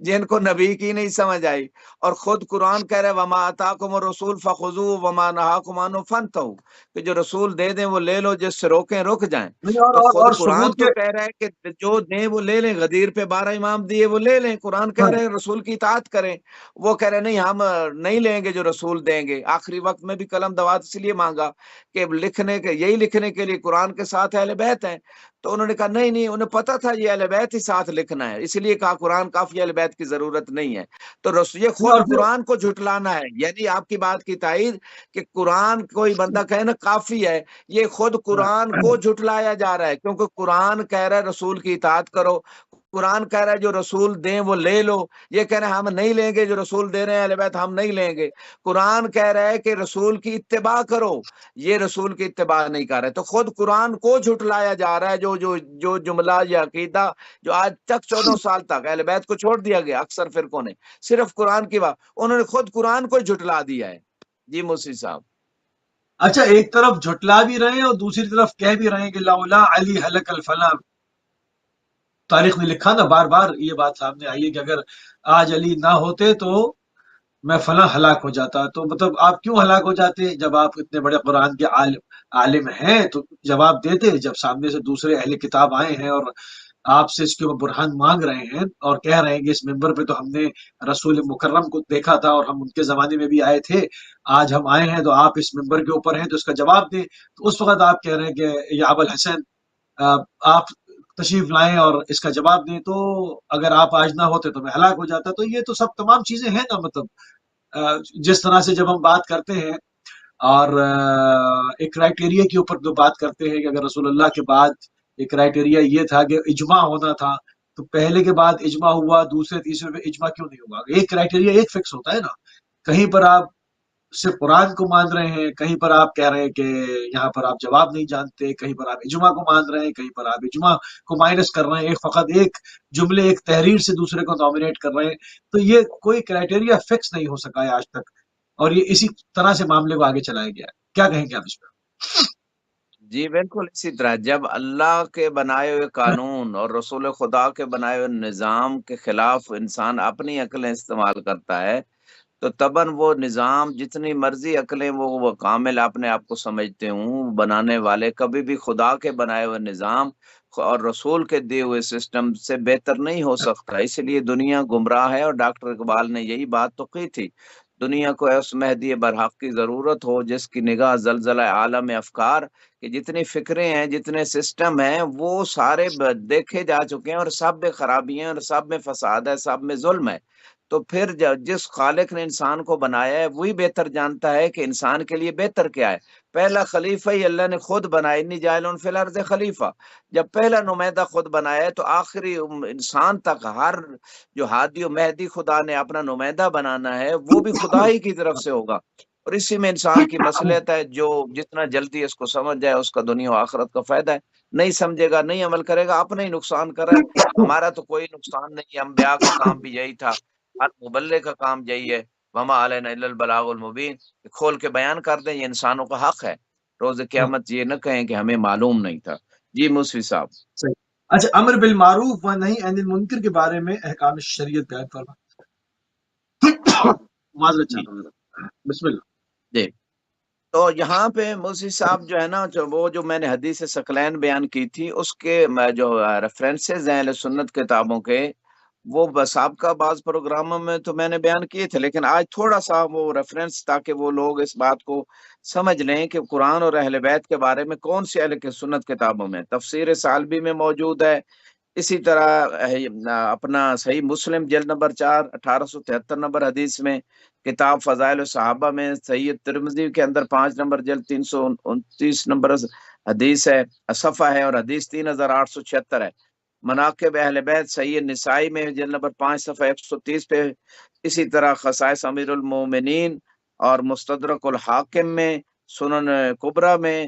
Speaker 2: جن کو نبی کی نہیں سمجھ آئی؟ اور خود قرآن کہہ رہے وما آتاکم الرسول فخذوہ وما نہاکم عنہ فانتہوا، کہ جو رسول دے دیں وہ لے لو، جس سے روکیں رک جائیں۔ تو خود
Speaker 1: اور
Speaker 2: قرآن
Speaker 1: ثبوت
Speaker 2: تو
Speaker 1: کے
Speaker 2: کہہ رہا ہے کہ جو دیں وہ لے لیں، غدیر پہ 12 امام دیے وہ لے لیں، قرآن کہہ رہے ہیں رسول کی اطاعت کریں، وہ کہہ رہے نہیں ہم نہیں لیں گے جو رسول دیں گے۔ آخری وقت میں بھی قلم دوات اس لیے مانگا کہ یہی لکھنے کے لیے قرآن کے ساتھ اہل بیت ہیں، تو انہوں نے کہا نہیں، انہیں پتا تھا یہ اہل بیت ہی ساتھ لکھنا ہے، اس لیے کہا قرآن کافی، اہل بیت کی ضرورت نہیں ہے۔ تو یہ خود
Speaker 1: اور پھر
Speaker 2: قرآن کو جھٹلانا ہے، یعنی آپ کی بات کی تائید کہ قرآن کوئی بندہ کہے نا کافی ہے، یہ خود قرآن کو جھٹلایا جا رہا ہے، کیونکہ قرآن کہہ رہا ہے رسول کی اطاعت کرو، قرآن کہہ رہا ہے جو رسول دیں وہ لے لو، یہ کہہ رہے ہیں ہم نہیں لیں گے جو رسول دے رہے ہیں اہل بیت، ہم نہیں لیں گے۔ قرآن کہہ رہا ہے کہ رسول کی اتباع کرو، یہ رسول کی اتباع نہیں کر رہے، تو خود قرآن کو جھٹلایا جا رہا ہے۔ جو جملہ یا عقیدہ جو آج تک 14 سال تک اہل بیت کو چھوڑ دیا گیا اکثر فرقوں نے، صرف قرآن کی بات، انہوں نے خود قرآن کو جھٹلا دیا ہے۔ جی موسی صاحب۔
Speaker 1: اچھا، ایک طرف جھٹلا بھی رہے ہیں اور دوسری طرف کہہ بھی رہے ہیں کہ لولا علی ہلک الفلاں۔ تاریخ نے لکھا نا، بار بار یہ بات سامنے آئی ہے کہ اگر آج علی نہ ہوتے تو میں فلاں ہلاک ہو جاتا. تو مطلب آپ کیوں ہلاک ہو جاتے جب آپ اتنے بڑے قرآن کے عالم ہیں؟ تو جواب دیتے جب سامنے سے دوسرے اہل کتاب آئے ہیں اور آپ سے اس کے اوپر برہان مانگ رہے ہیں اور کہہ رہے ہیں کہ اس ممبر پہ تو ہم نے رسول مکرم کو دیکھا تھا اور ہم ان کے زمانے میں بھی آئے تھے، آج ہم آئے ہیں تو آپ اس ممبر کے اوپر ہیں تو اس کا جواب دیں. تو اس وقت آپ کہہ رہے ہیں کہ یا ابو الحسن آپ تشریف لائیں اور اس کا جواب دیں. تو اگر آپ آج نہ ہوتے تو میں ہلاک ہو جاتا. تو یہ تو سب تمام چیزیں ہیں نا، مطلب جس طرح سے جب ہم بات کرتے ہیں اور ایک کرائٹیریا کے اوپر جو بات کرتے ہیں کہ اگر رسول اللہ کے بعد ایک کرائٹیریا یہ تھا کہ اجماع ہونا تھا، تو پہلے کے بعد اجماع ہوا، دوسرے تیسرے پہ اجماع کیوں نہیں ہوا؟ ایک کرائٹیریا ایک فکس ہوتا ہے نا. کہیں پر آپ صرف قرآن کو مان رہے ہیں، کہیں پر آپ کہہ رہے ہیں کہ یہاں پر آپ جواب نہیں جانتے، کہیں پر آپ اجماع کو مان رہے ہیں، کہیں پر آپ اجماع کو مائنس کر رہے ہیں، ایک فقط ایک جملے ایک تحریر سے دوسرے کو ڈومینیٹ کر رہے ہیں. تو یہ کوئی کرائٹیریا فکس نہیں ہو سکا ہے آج تک، اور یہ اسی طرح سے معاملے کو آگے چلایا گیا ہے. کیا کہیں گے آپ اس پہ؟
Speaker 2: جی بالکل اسی طرح جب اللہ کے بنائے ہوئے قانون اور رسول خدا کے بنائے ہوئے نظام کے خلاف انسان اپنی عقلیں استعمال کرتا ہے، تو تباً وہ نظام جتنی مرضی عقلیں وہ کامل اپنے آپ کو سمجھتے ہوں، بنانے والے کبھی بھی خدا کے بنائے ہوئے نظام اور رسول کے دیے ہوئے سسٹم سے بہتر نہیں ہو سکتا. اس لیے دنیا گمراہ ہے، اور ڈاکٹر اقبال نے یہی بات تو کی تھی، دنیا کو اس مہدی برحق کی ضرورت ہو جس کی نگاہ زلزلہ عالم افکار، کہ جتنی فکریں ہیں جتنے سسٹم ہیں وہ سارے دیکھے جا چکے ہیں، اور سب میں خرابی ہیں، اور سب میں فساد ہے، سب میں ظلم ہے. تو پھر جس خالق نے انسان کو بنایا ہے وہی بہتر جانتا ہے کہ انسان کے لیے بہتر کیا ہے. پہلا خلیفہ ہی اللہ نے خود بنایا، انی جاعل فی الارض خلیفہ. جب پہلا نمائندہ خود بنایا ہے تو آخری انسان تک ہر جو ہادی و مہدی خدا نے اپنا نمائندہ بنانا ہے وہ بھی خدا ہی کی طرف سے ہوگا. اور اسی میں انسان کی مصلحت ہے، جو جتنا جلدی اس کو سمجھ جائے اس کا دنیا و آخرت کا فائدہ ہے. نہیں سمجھے گا، نہیں عمل کرے گا، اپنا ہی نقصان کر رہا ہے. ہمارا تو کوئی نقصان نہیں، انبیاء کا کام بھی یہی تھا، ہر مبلغ کا کام یہی ہے، وما علینا الا البلاغ المبین، کھول کے بیان کر دیں. یہ انسانوں کا حق ہے، روز قیامت یہ نہ کہیں کہ ہمیں معلوم نہیں تھا. جی موسوی صاحب.
Speaker 1: صحیح. اچھا، امر بالمعروف و نہی عن المنکر کے بارے میں احکام شریعت بیان فرما. معذرت
Speaker 2: جی
Speaker 1: چاہتا ہوں. بسم اللہ.
Speaker 2: جی تو یہاں پہ موسی صاحب جو ہے نا، جو میں نے حدیث ثقلین بیان کی تھی اس کے جو ریفرنسز ہیں اہل سنت کتابوں کے، وہ سابقہ بعض پروگراموں میں تو میں نے بیان کیے تھے، لیکن آج تھوڑا سا وہ ریفرنس تاکہ وہ لوگ اس بات کو سمجھ لیں کہ قرآن اور اہل بیت کے بارے میں کون سی اہل سنت کتابوں میں. تفسیر سالبی میں موجود ہے، اسی طرح اپنا صحیح مسلم جلد نمبر 4 1873 نمبر حدیث میں، کتاب فضائل الصحابہ میں، صحیح ترمذی کے اندر 5 نمبر جلد 329 نمبر حدیث ہے، صفحہ ہے، اور حدیث 3876 ہے. مناقب اہل بیت صحیح نسائی میں جلد نمبر 5 صفحہ 130 پہ، اسی طرح خصائص امیر المومنین اور مستدرک الحاکم میں، سنن کبرا میں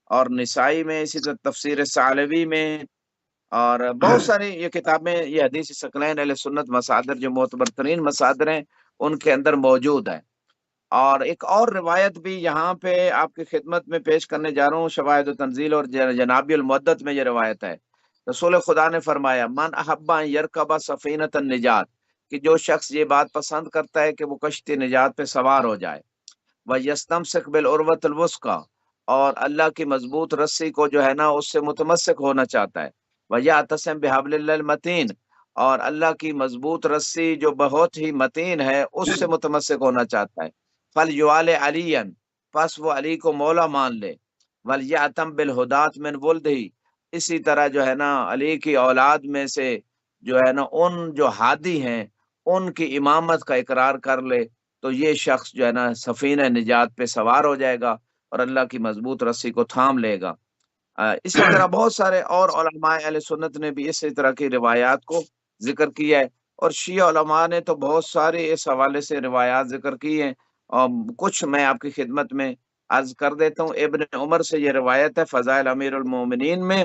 Speaker 2: اور نسائی میں، اسی طرح تفسیر ثعلبی میں، اور بہت ساری یہ کتابیں، یہ حدیث ثقلین اہل سنت مصادر جو معتبر ترین مصادر ہیں ان کے اندر موجود ہے. اور ایک اور روایت بھی یہاں پہ آپ کی خدمت میں پیش کرنے جا رہا ہوں، شواہد و تنزیل اور جنابی المعدت میں یہ روایت ہے. رسول خدا نے فرمایا، من احب ان یرکب سفینۃ النجات، کہ جو شخص یہ بات پسند کرتا ہے کہ وہ کشتی نجات پہ سوار ہو جائے، وَيَسْتَمْسِكْ بِالْعُرْوَةِ الْوُثْقَىٰ، اور اللہ کی مضبوط رسی کو جو ہے نا اس سے متمسک ہونا چاہتا ہے، وَيَعْتَصِمْ بِحَبْلِ اللَّهِ الْمَتِينِ، اور اللہ کی مضبوط رسی جو بہت ہی متین ہے اس سے متمسک ہونا چاہتا ہے، فَلْيُعَلِ عَلِيًّا، پس وہ علی کو مولا مان لے، وَلْيَعْتَمْ بِالْهُدَاةِ مِنْ وُلْدِهِ، اسی طرح جو ہے نا علی کی اولاد میں سے جو ہے نا ان جو ہادی ہیں ان کی امامت کا اقرار کر لے، تو یہ شخص جو ہے نا سفینہ نجات پہ سوار ہو جائے گا اور اللہ کی مضبوط رسی کو تھام لے گا. اسی طرح بہت سارے اور علماء اہل سنت نے بھی اسی طرح کی روایات کو ذکر کیا ہے، اور شیعہ علماء نے تو بہت سارے اس حوالے سے روایات ذکر کی ہیں. کچھ میں آپ کی خدمت میں عرض کر دیتا ہوں. ابن عمر سے یہ روایت ہے فضائل امیر المومنین میں،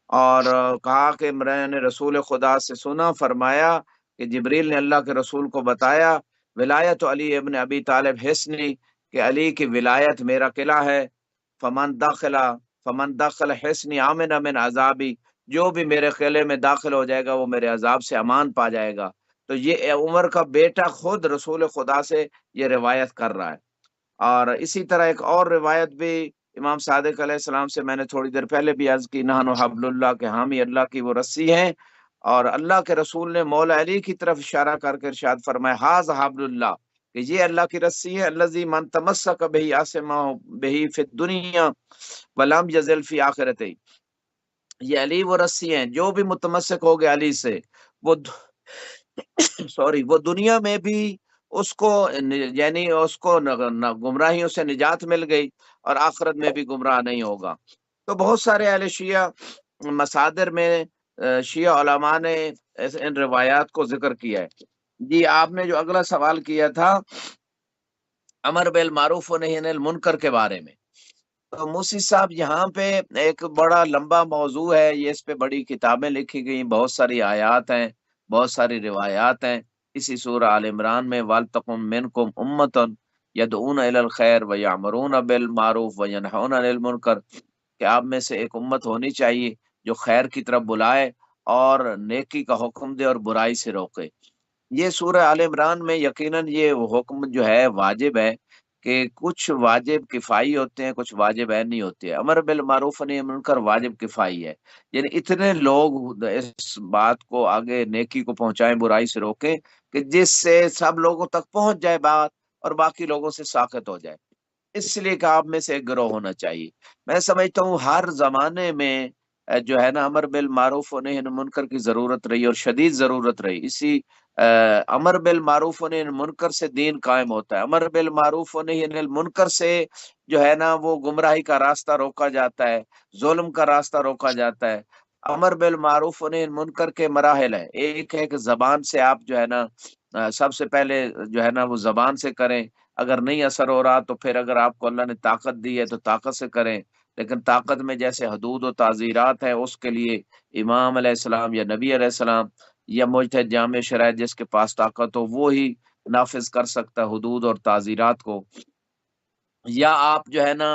Speaker 2: اور کہا کہ میں نے رسول خدا سے سنا، فرمایا کہ جبریل نے اللہ کے رسول کو بتایا، ولایت علی ابن ابی طالب حسنی، کہ علی کی ولایت میرا قلعہ ہے، فمن دخل حسنی آمن من عذابی، جو بھی میرے قلعے میں داخل ہو جائے گا وہ میرے عذاب سے امان پا جائے گا. تو یہ عمر کا بیٹا خود رسول خدا سے یہ روایت کر رہا ہے۔ اور اسی طرح ایک اور روایت بھی امام صادق علیہ السلام سے میں نے تھوڑی دیر پہلے بھی عرض کی، نحن حبل اللہ، کے حامی اللہ کی وہ رسی ہیں، اور اللہ کے رسول نے مولا علی کی طرف اشارہ کر کے ارشاد فرمایا ہاذ حبل اللہ، کہ یہ اللہ کی رسی ہے، الذی من تمسک بہ عصمہ بہ فی الدنیا ولم یزل فی آخرتہ، یہ علی وہ رسی ہیں جو بھی متمسک ہو گیا علی سے، وہ وہ دنیا میں بھی اس کو یعنی اس کو گمراہیوں سے نجات مل گئی، اور آخرت میں بھی گمراہ نہیں ہوگا۔ تو بہت سارے اہل شیعہ مصادر میں شیعہ علماء نے ان روایات کو ذکر کیا ہے۔ جی آپ نے جو اگلا سوال کیا تھا امر بالمعروف و نہی عن المنکر کے بارے میں، تو موسی صاحب یہاں پہ ایک بڑا لمبا موضوع ہے، یہ اس پہ بڑی کتابیں لکھی گئی، بہت ساری آیات ہیں، بہت ساری روایات ہیں۔ اسی سورہ آل عمران میں وَلْتَقُم مِّنْکُمْ أُمَّةٌ يَدْعُونَ إِلَى الْخَيْرِ وَيَأْمُرُونَ بِالْمَعْرُوفِ وَيَنْهَوْنَ عَنِ الْمُنکَرِ، کہ آپ میں سے ایک امت ہونی چاہیے جو خیر کی طرف بلائے اور نیکی کا حکم دے اور برائی سے روکے۔ یہ سورہ آل عمران میں یقیناً یہ حکم جو ہے واجب ہے، کہ کچھ واجب کفائی ہوتے ہیں، کچھ واجب عینی ہوتے ہیں۔ امر بالمعروف و نہی عن المنکر واجب کفائی ہے، یعنی اتنے لوگ اس بات کو آگے نیکی کو پہنچائیں، برائی سے روکیں، کہ جس سے سب لوگوں تک پہنچ جائے بات اور باقی لوگوں سے ساکت ہو جائے۔ اس لیے کہ آپ میں سے ایک گروہ ہونا چاہیے۔ میں سمجھتا ہوں ہر زمانے میں جو ہے نا امر بالمعروف و نہی عن المنکر کی ضرورت رہی اور شدید ضرورت رہی۔ اسی امر بالمعروف و نہی عن المنکر سے دین قائم ہوتا ہے، امر بالمعروف و نہی عن المنکر سے جو ہے نا وہ گمراہی کا راستہ روکا جاتا ہے، ظلم کا راستہ روکا جاتا ہے۔ امر بالمعروف و نہی عن المنکر کے مراحل ہے، ایک ہے کہ زبان سے آپ جو ہے نا سب سے پہلے جو ہے نا وہ زبان سے کریں، اگر نہیں اثر ہو رہا تو پھر اگر آپ کو اللہ نے طاقت دی ہے تو طاقت سے کریں، لیکن طاقت میں جیسے حدود و تعزیرات ہیں اس کے لیے امام علیہ السلام یا نبی علیہ السلام یا مجتہد جامع شرائط جس کے پاس طاقت ہو وہ ہی نافذ کر سکتا ہے حدود اور تعزیرات کو۔ یا آپ جو ہے نا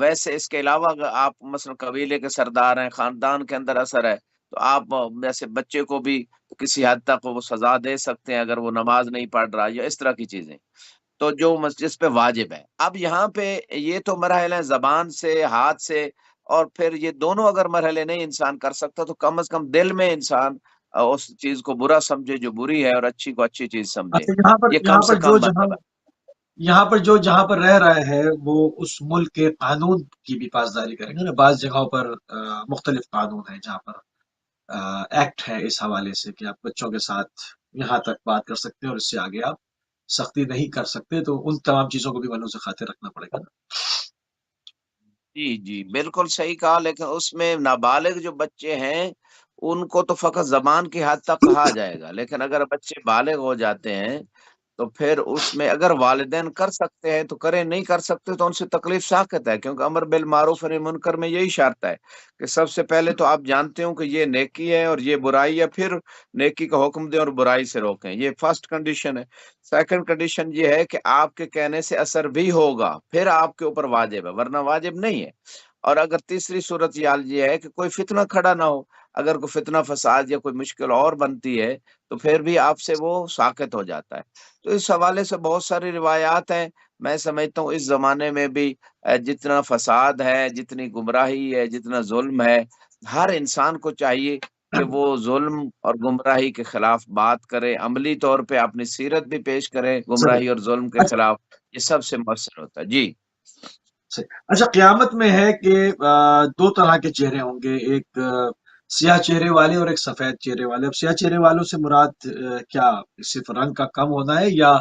Speaker 2: ویسے اس کے علاوہ اگر آپ مثلا قبیلے کے سردار ہیں، خاندان کے اندر اثر ہے، تو آپ جیسے بچے کو بھی کسی حد تک وہ سزا دے سکتے ہیں اگر وہ نماز نہیں پڑھ رہا یا اس طرح کی چیزیں، تو جو مسجد پہ واجب ہے۔ اب یہاں پہ یہ تو مراحل ہیں زبان سے، ہاتھ سے، اور پھر یہ دونوں اگر مرحلے نہیں انسان کر سکتا تو کم از کم دل میں انسان اس چیز کو برا سمجھے جو بری ہے اور اچھی کو اچھی چیز سمجھے،
Speaker 1: اچھا
Speaker 2: یہ کم
Speaker 1: یہاں
Speaker 2: سے
Speaker 1: پر
Speaker 2: کم مرتبہ ہے۔
Speaker 1: یہاں پر جو جہاں پر رہ رہا ہے وہ اس ملک کے قانون کی بھی پاسداری کریں گے نا۔ بعض جگہوں پر مختلف قانون ہیں جہاں پر ایکٹ ہے اس حوالے سے کہ آپ بچوں کے ساتھ یہاں تک بات کر سکتے ہیں اور اس سے آگے آپ سختی نہیں کر سکتے، تو ان تمام چیزوں کو بھی ملحوظ خاطر رکھنا پڑے گا نا۔
Speaker 2: جی جی بالکل صحیح کہا، لیکن اس میں نابالغ جو بچے ہیں ان کو تو فقط زبان کی حد تک کہا جائے گا، لیکن اگر بچے بالغ ہو جاتے ہیں تو پھر اس میں اگر والدین کر سکتے ہیں تو کریں، نہیں کر سکتے تو ان سے تکلیف ساقط ہے، کیونکہ امر بالمعروف و نہی عن المنکر میں یہی شرط ہے کہ سب سے پہلے تو آپ جانتے ہو کہ یہ نیکی ہے اور یہ برائی ہے، پھر نیکی کا حکم دیں اور برائی سے روکیں، یہ فرسٹ کنڈیشن ہے۔ سیکنڈ کنڈیشن یہ ہے کہ آپ کے کہنے سے اثر بھی ہوگا، پھر آپ کے اوپر واجب ہے، ورنہ واجب نہیں ہے۔ اور اگر تیسری صورت یہ ہے کہ کوئی فتنہ کھڑا نہ ہو، اگر کوئی فتنہ فساد یا کوئی مشکل اور بنتی ہے تو پھر بھی آپ سے وہ ساکت ہو جاتا ہے۔ تو اس حوالے سے بہت ساری روایات ہیں۔ میں سمجھتا ہوں اس زمانے میں بھی جتنا فساد ہے، جتنی گمراہی ہے، جتنا ظلم ہے، ہر انسان کو چاہیے کہ وہ ظلم اور گمراہی کے خلاف بات کرے، عملی طور پہ اپنی سیرت بھی پیش کرے
Speaker 1: صحیح۔
Speaker 2: گمراہی اور ظلم کے خلاف، یہ سب سے مؤثر ہوتا ہے۔ جی
Speaker 1: صحیح۔ اچھا قیامت میں ہے کہ دو طرح کے چہرے ہوں گے، ایک سیاہ چہرے والے اور ایک سفید چہرے والے۔ اب سیاہ چہرے والوں سے مراد کیا صرف رنگ کا کم ہونا ہے، یا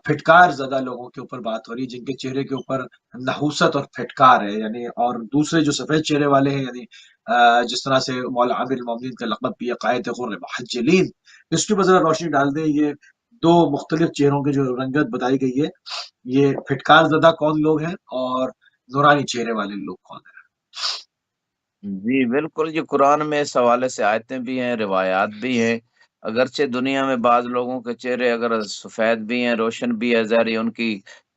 Speaker 1: پھٹکار زدہ لوگوں کے اوپر بات ہو رہی ہے جن کے چہرے کے اوپر نحوست اور پھٹکار ہے، یعنی اور دوسرے جو سفید چہرے والے ہیں، یعنی جس طرح سے مولا عامر المومنین کا لقب بھی ہے قائد غر محجلین، اس کے اوپر ذرا روشنی ڈال دیں۔ یہ دو مختلف چہروں کی جو رنگت بتائی گئی ہے، یہ پھٹکار زدہ کون لوگ ہیں اور نورانی چہرے والے لوگ کون ہیں؟
Speaker 2: جی بالکل، یہ قرآن میں اس حوالے سے آیتیں بھی ہیں، روایات بھی ہیں۔ اگرچہ دنیا میں بعض لوگوں کے چہرے اگر سفید بھی ہیں، روشن بھی ہے، ظاہر ہے ان کی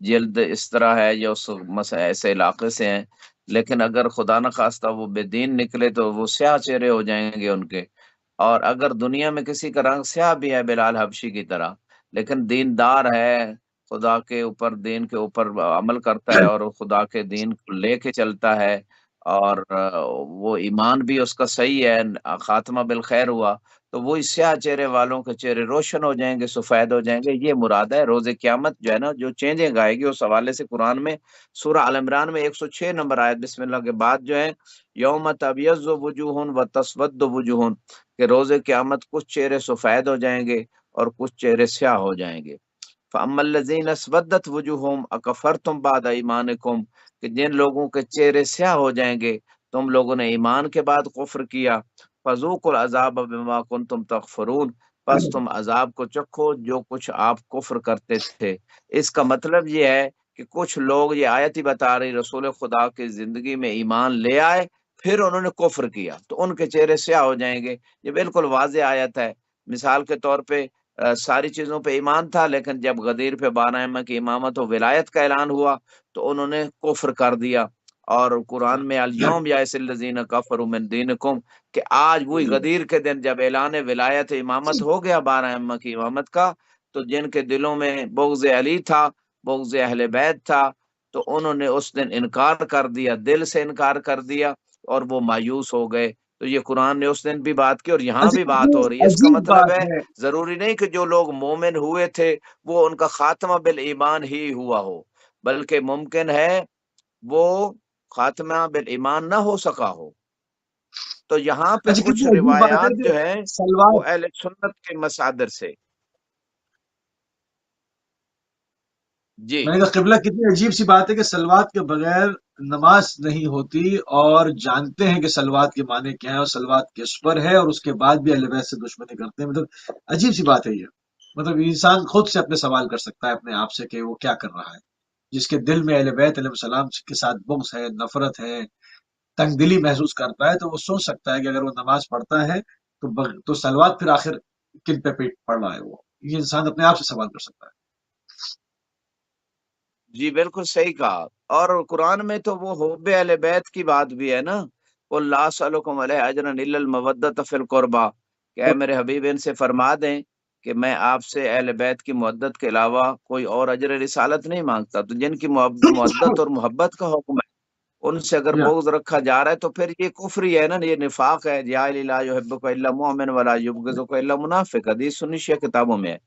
Speaker 2: جلد اس طرح ہے یا اس ایسے علاقے سے ہیں، لیکن اگر خدا نخواستہ وہ بے دین نکلے تو وہ سیاہ چہرے ہو جائیں گے ان کے۔ اور اگر دنیا میں کسی کا رنگ سیاہ بھی ہے بلال حبشی کی طرح، لیکن دیندار ہے، خدا کے اوپر دین کے اوپر عمل کرتا ہے اور وہ خدا کے دین کو لے کے چلتا ہے، اور وہ ایمان بھی اس کا صحیح ہے، خاتمہ بالخیر ہوا، تو وہ سیاہ چہرے والوں کے چہرے روشن ہو جائیں گے، سفید ہو جائیں گے۔ یہ مراد ہے روز قیامت جو ہے نا، جو چینجنگ آئے گی اس حوالے سے قرآن میں سورہ آل عمران میں 106 نمبر آیت بسم اللہ کے بعد جو ہے، یوم تبیض وجوہ و تسود وجوہ، کہ روز قیامت کچھ چہرے سفید ہو جائیں گے اور کچھ چہرے سیاہ ہو جائیں گے۔ فَأَمَّا الَّذِينَ اسْوَدَّتْ وُجُوهُهُمْ أَكَفَرْتُمْ بَعْدَ إِيمَانِكُمْ، کہ جن لوگوں کے چہرے سیاہ ہو جائیں گے تم لوگوں نے ایمان کے بعد کفر کیا، فَذُوقُوا الْعَذَابَ بِمَا كُنْتُمْ تَكْفُرُونَ، پس تم عذاب کو چکھو جو کچھ آپ کفر کرتے تھے۔ اس کا مطلب یہ ہے کہ کچھ لوگ، یہ آیت ہی بتا رہی، رسول خدا کی زندگی میں ایمان لے آئے پھر انہوں نے کفر کیا تو ان کے چہرے سیاہ ہو جائیں گے۔ یہ بالکل واضح آیت ہے۔ مثال کے طور پہ ساری چیزوں پہ ایمان تھا، لیکن جب غدیر پہ 12 ائمہ کی امامت و ولایت کا اعلان ہوا تو انہوں نے کفر کر دیا۔ اور قرآن میں الیوم یائس الذین کفروا من دینکم، کہ آج وہی غدیر کے دن جب اعلان ولایت امامت ہو گیا 12 ائمہ کی امامت کا، تو جن کے دلوں میں بغض علی تھا، بغض اہل بیت تھا، تو انہوں نے اس دن انکار کر دیا، دل سے انکار کر دیا اور وہ مایوس ہو گئے۔ تو یہ قرآن نے اس دن بھی بات کی اور یہاں بھی بات ہو رہی ہے۔ اس کا
Speaker 1: عجیب
Speaker 2: مطلب
Speaker 1: بات
Speaker 2: ہے
Speaker 1: ہے۔
Speaker 2: ضروری نہیں کہ جو لوگ مومن ہوئے تھے وہ ان کا خاتمہ بالایمان ہی ہوا ہو، بلکہ ممکن ہے وہ خاتمہ بالایمان نہ ہو سکا ہو۔ تو یہاں پہ
Speaker 1: اچھا،
Speaker 2: کچھ
Speaker 1: کتنی عجیب بات ہے
Speaker 2: روایات
Speaker 1: کہ
Speaker 2: جو ہیں
Speaker 1: سلوات،
Speaker 2: وہ اہل سنت کے مصادر سے، جی
Speaker 1: میں نے کہا قبلہ کتنی عجیب سی بات ہے کہ سلوات کے بغیر نماز نہیں ہوتی، اور جانتے ہیں کہ سلوات کے معنی کیا ہے اور سلوات کس پر ہے، اور اس کے بعد بھی اہل بیت سے دشمنی کرتے ہیں۔ مطلب عجیب سی بات ہے یہ۔ مطلب انسان خود سے اپنے سوال کر سکتا ہے اپنے آپ سے کہ وہ کیا کر رہا ہے، جس کے دل میں اہل بیت علیہ السلام کے ساتھ بغض ہے، نفرت ہے، تنگ دلی محسوس کرتا ہے، تو وہ سوچ سکتا ہے کہ اگر وہ نماز پڑھتا ہے تو سلوات پھر آخر کن پہ پڑھ رہا ہے وہ۔ یہ انسان اپنے آپ سے سوال کر سکتا ہے۔
Speaker 2: جی بالکل صحیح کہا۔ اور قرآن میں تو وہ حب اہل بیت کی بات بھی ہے نا، قل لا اسألکم علیہ اجرا الا المودۃ فی القربى، کہ اے میرے حبیب ان سے فرما دیں کہ میں آپ سے اہل بیت کی مودت کے علاوہ کوئی اور اجر رسالت نہیں مانگتا۔ تو جن کی مودت اور محبت کا حکم ہے، ان سے اگر
Speaker 1: یا
Speaker 2: بغض رکھا جا رہا ہے تو پھر یہ کفر ہی ہے نا، یہ نفاق ہے۔ یا لا یحبک الا مؤمن ولا یبغضک الا منافق، حدیث سنی شیعہ کتابوں میں ہے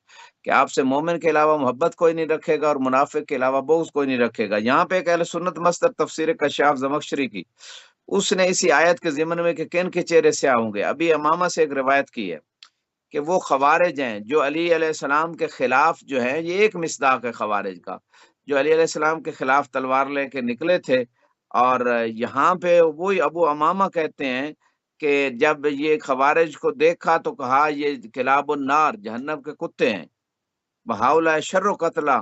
Speaker 2: کہ آپ سے مومن کے علاوہ محبت کوئی نہیں رکھے گا اور منافق کے علاوہ بغض کوئی نہیں رکھے گا۔ یہاں پہ ایک اہل سنت مصدر تفسیر کشاف زمخشری کی، اس نے اسی آیت کے ضمن میں کہ کن کے چہرے سیاہ ہوں گے، ابھی امامہ سے ایک روایت کی ہے کہ وہ خوارج ہیں جو علی علیہ السلام کے خلاف جو ہیں، یہ ایک مصداق ہے خوارج کا، جو علی علیہ السلام کے خلاف تلوار لے کے نکلے تھے۔ اور یہاں پہ وہی ابو امامہ کہتے ہیں کہ جب یہ خوارج کو دیکھا تو کہا یہ کلاب النار، جہنم کے کتے ہیں، بہاؤلا شر و قتلہ،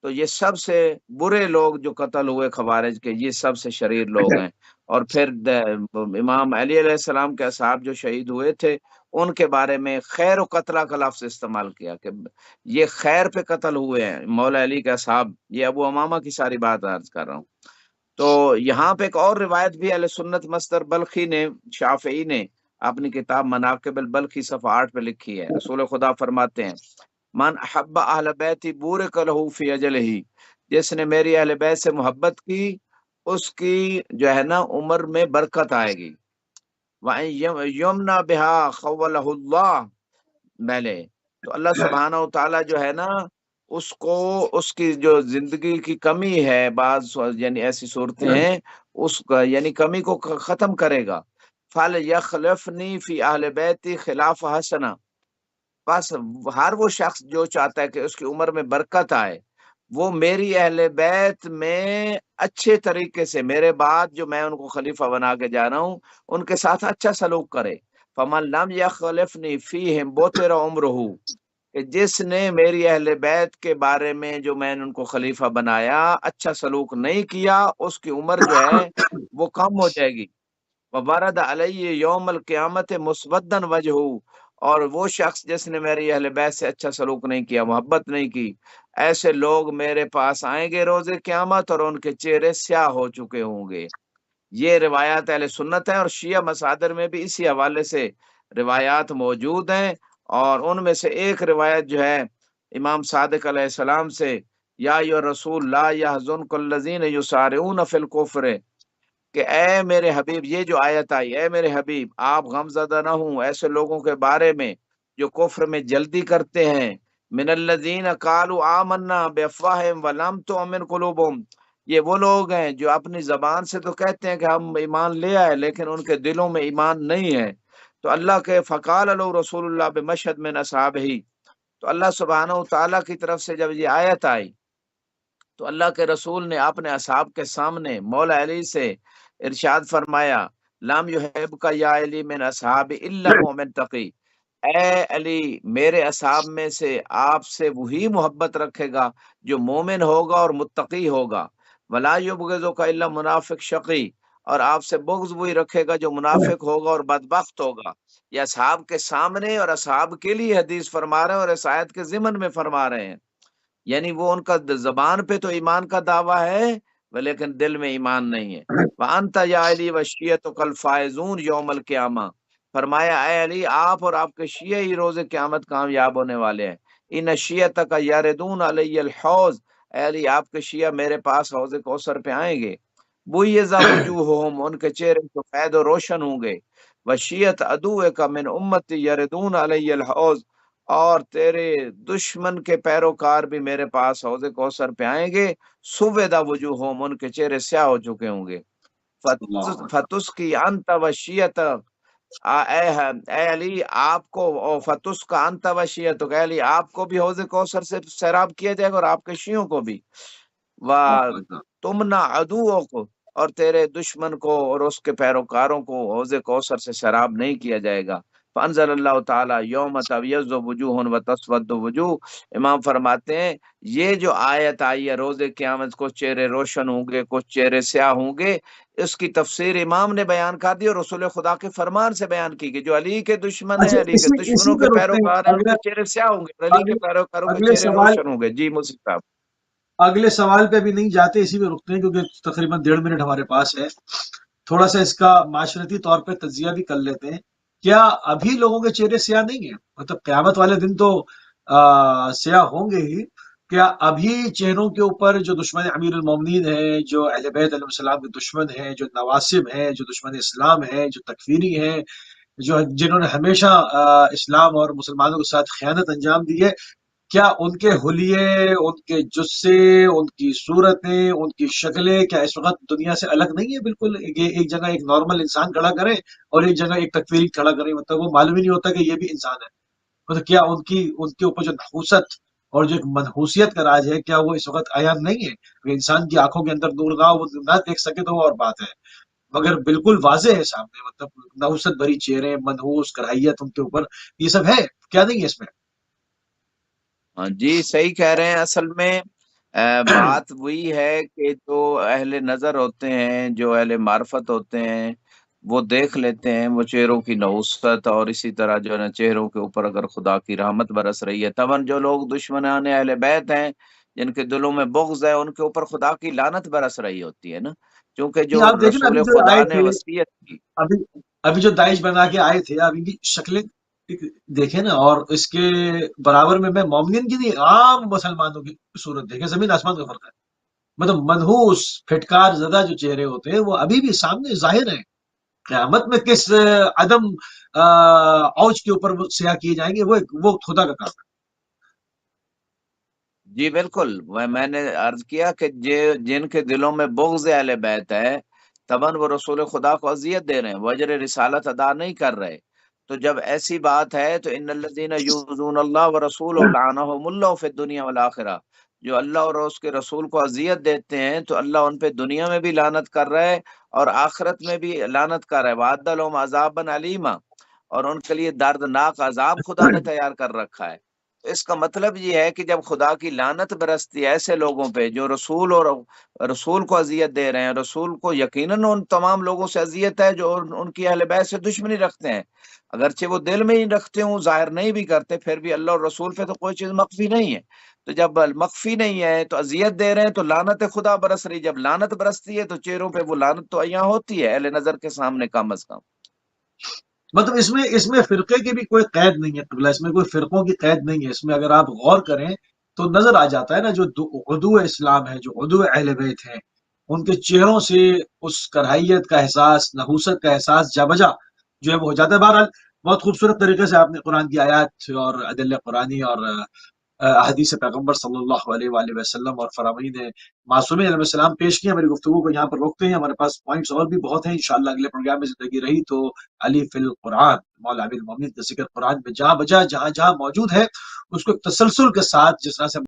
Speaker 2: تو یہ سب سے برے لوگ جو قتل ہوئے خوارج کے، یہ سب سے شریر لوگ ہیں۔ اور پھر امام علی علیہ السلام کے اصحاب جو شہید ہوئے تھے ان کے بارے میں خیر و قتلہ کا لفظ استعمال کیا کہ یہ خیر پہ قتل ہوئے ہیں مولا علی کے اصحاب۔ یہ ابو امامہ کی ساری بات عرض کر رہا ہوں۔ تو یہاں پہ ایک اور روایت بھی اہل سنت مصدر بلخی نے، شافعی نے اپنی کتاب مناقب البلخی صفحہ 8 پہ لکھی ہے۔ رسول خدا فرماتے ہیں من احب اہل بیتی بورک لہ فی اجلہ، جس نے میری اہل بیت سے محبت کی اس کی جو ہے نا عمر میں برکت آئے گی۔ وَإِن یمنا بہا خولہ اللہ میلے، تو اللہ سبحانہ و تعالیٰ جو ہے نا اس کو، اس کی جو زندگی کی کمی ہے، بعض یعنی ایسی صورتیں ہیں اس کا یعنی کمی کو ختم کرے گا۔ فل یخلفنی فی اہل بیتی خلاف حسنہ، بس ہر وہ شخص جو چاہتا ہے کہ اس کی عمر میں برکت آئے، وہ میری اہل بیت میں اچھے طریقے سے میرے بعد جو میں ان کو خلیفہ بنا کے جا رہا ہوں ان کے ساتھ اچھا سلوک کرے۔ فمن لم یخلفنی فیہم بطر عمرہ، کہ جس نے میری اہل بیت کے بارے میں جو میں نے ان کو خلیفہ بنایا اچھا سلوک نہیں کیا، اس کی عمر جو ہے وہ کم ہو جائے گی۔ وبرد علیہ یوم القیامت مسودن وجہ، اور وہ شخص جس نے میری اہل بیت سے اچھا سلوک نہیں کیا، محبت نہیں کی، ایسے لوگ میرے پاس آئیں گے روز قیامت اور ان کے چہرے سیاہ ہو چکے ہوں گے۔ یہ روایات اہل سنت ہے، اور شیعہ مصادر میں بھی اسی حوالے سے روایات موجود ہیں، اور ان میں سے ایک روایت جو ہے امام صادق علیہ السلام سے، یا رسول لا یحزنک الذین یسارعون فی الکفر، کہ اے میرے حبیب، یہ جو آیت آئی، اے میرے حبیب آپ غم زدہ نہ ہوں ایسے لوگوں کے بارے میں جو کفر میں جلدی کرتے ہیں، من الذین قالوا آمنا بافواہہم ولم تؤمن قلوبہم، یہ وہ لوگ ہیں جو اپنی زبان سے تو کہتے ہیں کہ ہم ایمان لے آئے، لیکن ان کے دلوں میں ایمان نہیں ہے۔ تو اللہ کے فقال لو رسول اللہ بمشہد من اصحابہ، تو اللہ سبحانہ و تعالیٰ کی طرف سے جب یہ آیت آئی تو اللہ کے رسول نے اپنے اصحاب کے سامنے مولا علی سے ارشاد فرمایا، لام یحب کا یا علی من اصحاب الا مومن تقی، اے علی میرے اصحاب میں سے آپ سے وہی محبت رکھے گا جو مومن ہوگا اور متقی ہوگا، ولا یبغض کا الا منافق شقی، اور آپ سے بغض وہی رکھے گا جو منافق ہوگا اور بدبخت ہوگا۔ یہ اصحاب کے سامنے اور اصحاب کے لیے حدیث فرما رہے ہیں، اور اس آیت کے ضمن میں فرما رہے ہیں، یعنی وہ ان کا زبان پہ تو ایمان کا دعویٰ ہے لیکن دل میں ایمان نہیں ہے۔ وَأَنْتَ يَا عَلِي وَشِيَّتُكَ الْفَائِزُونَ يَوْمَ الْقِيَامَةِ، فرمایا اے علی آپ اور آپ کے شیعہ ہی روز قیامت کامیاب ہونے والے ہیں۔ ان شیعتک یردون علی الحوض، اے علی آپ کے شیعہ میرے پاس حوض کوثر پہ آئیں گے، بویضا وجوہہم، ان کے چہرے سفید و روشن ہوں گے، وشیعت عدوک من امتی یردون علی الحوض، اور تیرے دشمن کے پیروکار بھی میرے پاس حوض کوثر پہ آئیں گے، سویدا وجوہہم، ان کے چہرے سیاہ ہو چکے ہوں گے،
Speaker 1: اللہ اکبر۔
Speaker 2: فتس کی انت وشیت، اے علی آپ کو، فتس کا انت وشیت، اے علی آپ کو بھی حوض کوثر سے سیراب کیا جائے گا اور آپ کے شیعوں کو بھی، و
Speaker 1: اللہ اکبر۔
Speaker 2: تمنا عدووں کو، اور تیرے دشمن کو اور اس کے پیروکاروں کو حوض کوثر سے سیراب نہیں کیا جائے گا۔ فانزل اللہ تعالیٰ یوم تبیض وجوہ وتسود وجوہ، امام فرماتے ہیں یہ جو آیت آئی ہے روز قیامت کچھ چہرے روشن ہوں گے کچھ چہرے سیاہ ہوں گے، اس کی تفسیر امام نے بیان کر دی اور رسول خدا کے فرمان سے بیان کی گئی، جو علی کے دشمن ہیں،
Speaker 1: اچھا،
Speaker 2: علی کے
Speaker 1: اسی
Speaker 2: دشمنوں
Speaker 1: پہ
Speaker 2: کے
Speaker 1: رکتے ہیں۔
Speaker 2: پیروکار ہیں، ان
Speaker 1: اگلا
Speaker 2: کے چہرے سیاہ ہوں گے اور علی کے
Speaker 1: اگلے
Speaker 2: پیروکاروں کے
Speaker 1: اگلے
Speaker 2: چہرے
Speaker 1: سوال
Speaker 2: روشن ہوں گے۔ جی مصطفی صاحب۔
Speaker 1: اگلے سوال پہ بھی نہیں جاتے، اسی میں رکتے ہیں کیونکہ تقریباً 1.5 منٹ ہمارے پاس ہے۔ تھوڑا سا اس کا معاشرتی طور پہ تجزیہ بھی کر لیتے ہیں۔ کیا ابھی لوگوں کے چہرے سیاہ نہیں ہیں؟ مطلب قیامت والے دن تو سیاہ ہوں گے ہی، کیا ابھی چہروں کے اوپر جو دشمن امیر المومنین ہیں، جو اہل بیت علیہ السلام کے دشمن ہیں، جو نواسب ہیں، جو دشمن اسلام ہیں، جو تکفیری ہیں، جو جنہوں نے ہمیشہ اسلام اور مسلمانوں کے ساتھ خیانت انجام دی ہے، کیا ان کے حلیے، ان کے جسے، ان کی صورتیں، ان کی شکلیں کیا اس وقت دنیا سے الگ نہیں ہے بالکل؟ ایک جگہ ایک نارمل انسان کھڑا کریں اور ایک جگہ ایک تکفیری کھڑا کریں، مطلب وہ معلوم ہی نہیں ہوتا کہ یہ بھی انسان ہے۔ مطلب کیا ان کے اوپر جو نحوست اور جو ایک منحوسیت کا راج ہے، کیا وہ اس وقت عیان نہیں ہے؟ اگر انسان کی آنکھوں کے اندر نور نہ ہو، وہ نہ دیکھ سکے تو وہ اور بات ہے، مگر بالکل واضح ہے سامنے، مطلب نحوست بھری چہرے، منحوس کراہیت ان کے اوپر، یہ سب ہے، کیا نہیں ہے اس میں؟
Speaker 2: ہاں جی صحیح کہہ رہے ہیں، اصل میں بات وہی ہے کہ جو اہل نظر ہوتے ہیں، جو اہل معرفت ہوتے ہیں، وہ دیکھ لیتے ہیں وہ چہروں کی نحوست، اور اسی طرح جو ہے نا چہروں کے اوپر اگر خدا کی رحمت برس رہی ہے، تمن جو لوگ دشمنان اہل بیت ہیں جن کے دلوں میں بغض ہے ان کے اوپر خدا کی لعنت برس رہی ہوتی ہے نا، کیونکہ جو
Speaker 1: نہیں، آپ دیکھیں نا ابھی
Speaker 2: رسول
Speaker 1: جو آئے
Speaker 2: خدا نے
Speaker 1: تھے،
Speaker 2: وصیت کی۔
Speaker 1: ابھی ابھی جو داعش بنا کے آئے تھے، اب ان کی شکلیں دیکھیں نا، اور اس کے برابر میں مومنین کی نہیں، عام مسلمانوں کی صورت دیکھیں، زمین آسمان کا فرق ہے۔ مطلب منحوس پھٹکار زدہ جو چہرے ہوتے ہیں وہ ابھی بھی سامنے ظاہر ہیں۔ قیامت میں کس عدم اوج کے اوپر وہ سیاہ کیے جائیں گے، وہ خدا کا کام
Speaker 2: جی بالکل، میں نے عرض کیا کہ جن کے دلوں میں بغض اہل بیت ہے، تبن وہ رسول خدا کو اذیت دے رہے ہیں، وجر رسالت ادا نہیں کر رہے، تو جب ایسی بات ہے تو ان الذین یؤذون اللہ ورسولہ لعنہم اللہ فی الدنیا والآخرہ، جو اللہ اور اس کے رسول کو اذیت دیتے ہیں تو اللہ ان پہ دنیا میں بھی لعنت کر رہا ہے اور آخرت میں بھی لعنت کر رہا ہے، وعد لهم عذابا علیما، اور ان کے لیے دردناک عذاب خدا نے تیار کر رکھا ہے۔ تو اس کا مطلب یہ ہے کہ جب خدا کی لعنت برستی ہے ایسے لوگوں پہ جو رسول اور رسول کو اذیت دے رہے ہیں، رسول کو یقیناً ان تمام لوگوں سے اذیت ہے جو ان کی اہل بیت سے دشمنی رکھتے ہیں، اگرچہ وہ دل میں ہی رکھتے ہوں، ظاہر نہیں بھی کرتے، پھر بھی اللہ اور رسول پہ تو کوئی چیز مخفی نہیں ہے، تو جب مخفی نہیں ہے تو اذیت دے رہے ہیں تو لعنت خدا برس رہی، جب لعنت برستی ہے تو چہروں پہ وہ لعنت تو عیاں ہوتی ہے اہل نظر کے سامنے کم از کم۔
Speaker 1: مطلب اس میں فرقے کی بھی کوئی قید نہیں ہے قبلہ، اس میں کوئی فرقوں کی قید نہیں ہے، اس میں اگر آپ غور کریں تو نظر آ جاتا ہے نا، جو عدو اسلام ہے، جو عدو اہل بیت ہیں، ان کے چہروں سے اس کرہیت کا احساس، نحوست کا احساس جا بجا جو ہے وہ ہو جاتا ہے۔ بہرحال بہت خوبصورت طریقے سے آپ نے قرآن کی آیات اور ادلہ قرآنی اور احادیث پیغمبر صلی اللہ علیہ وآلہ وسلم اور فرامین معصومین علیہ السلام پیش کیا۔ میری گفتگو کو یہاں پر روکتے ہیں، ہمارے پاس پوائنٹس اور بھی بہت ہیں، انشاءاللہ اگلے پروگرام میں زندگی رہی تو علی فی القرآن، مولا امیر المومنین کا ذکر قرآن میں جہاں بجا جہاں جہاں موجود ہے اس کو ایک تسلسل کے ساتھ جس طرح سے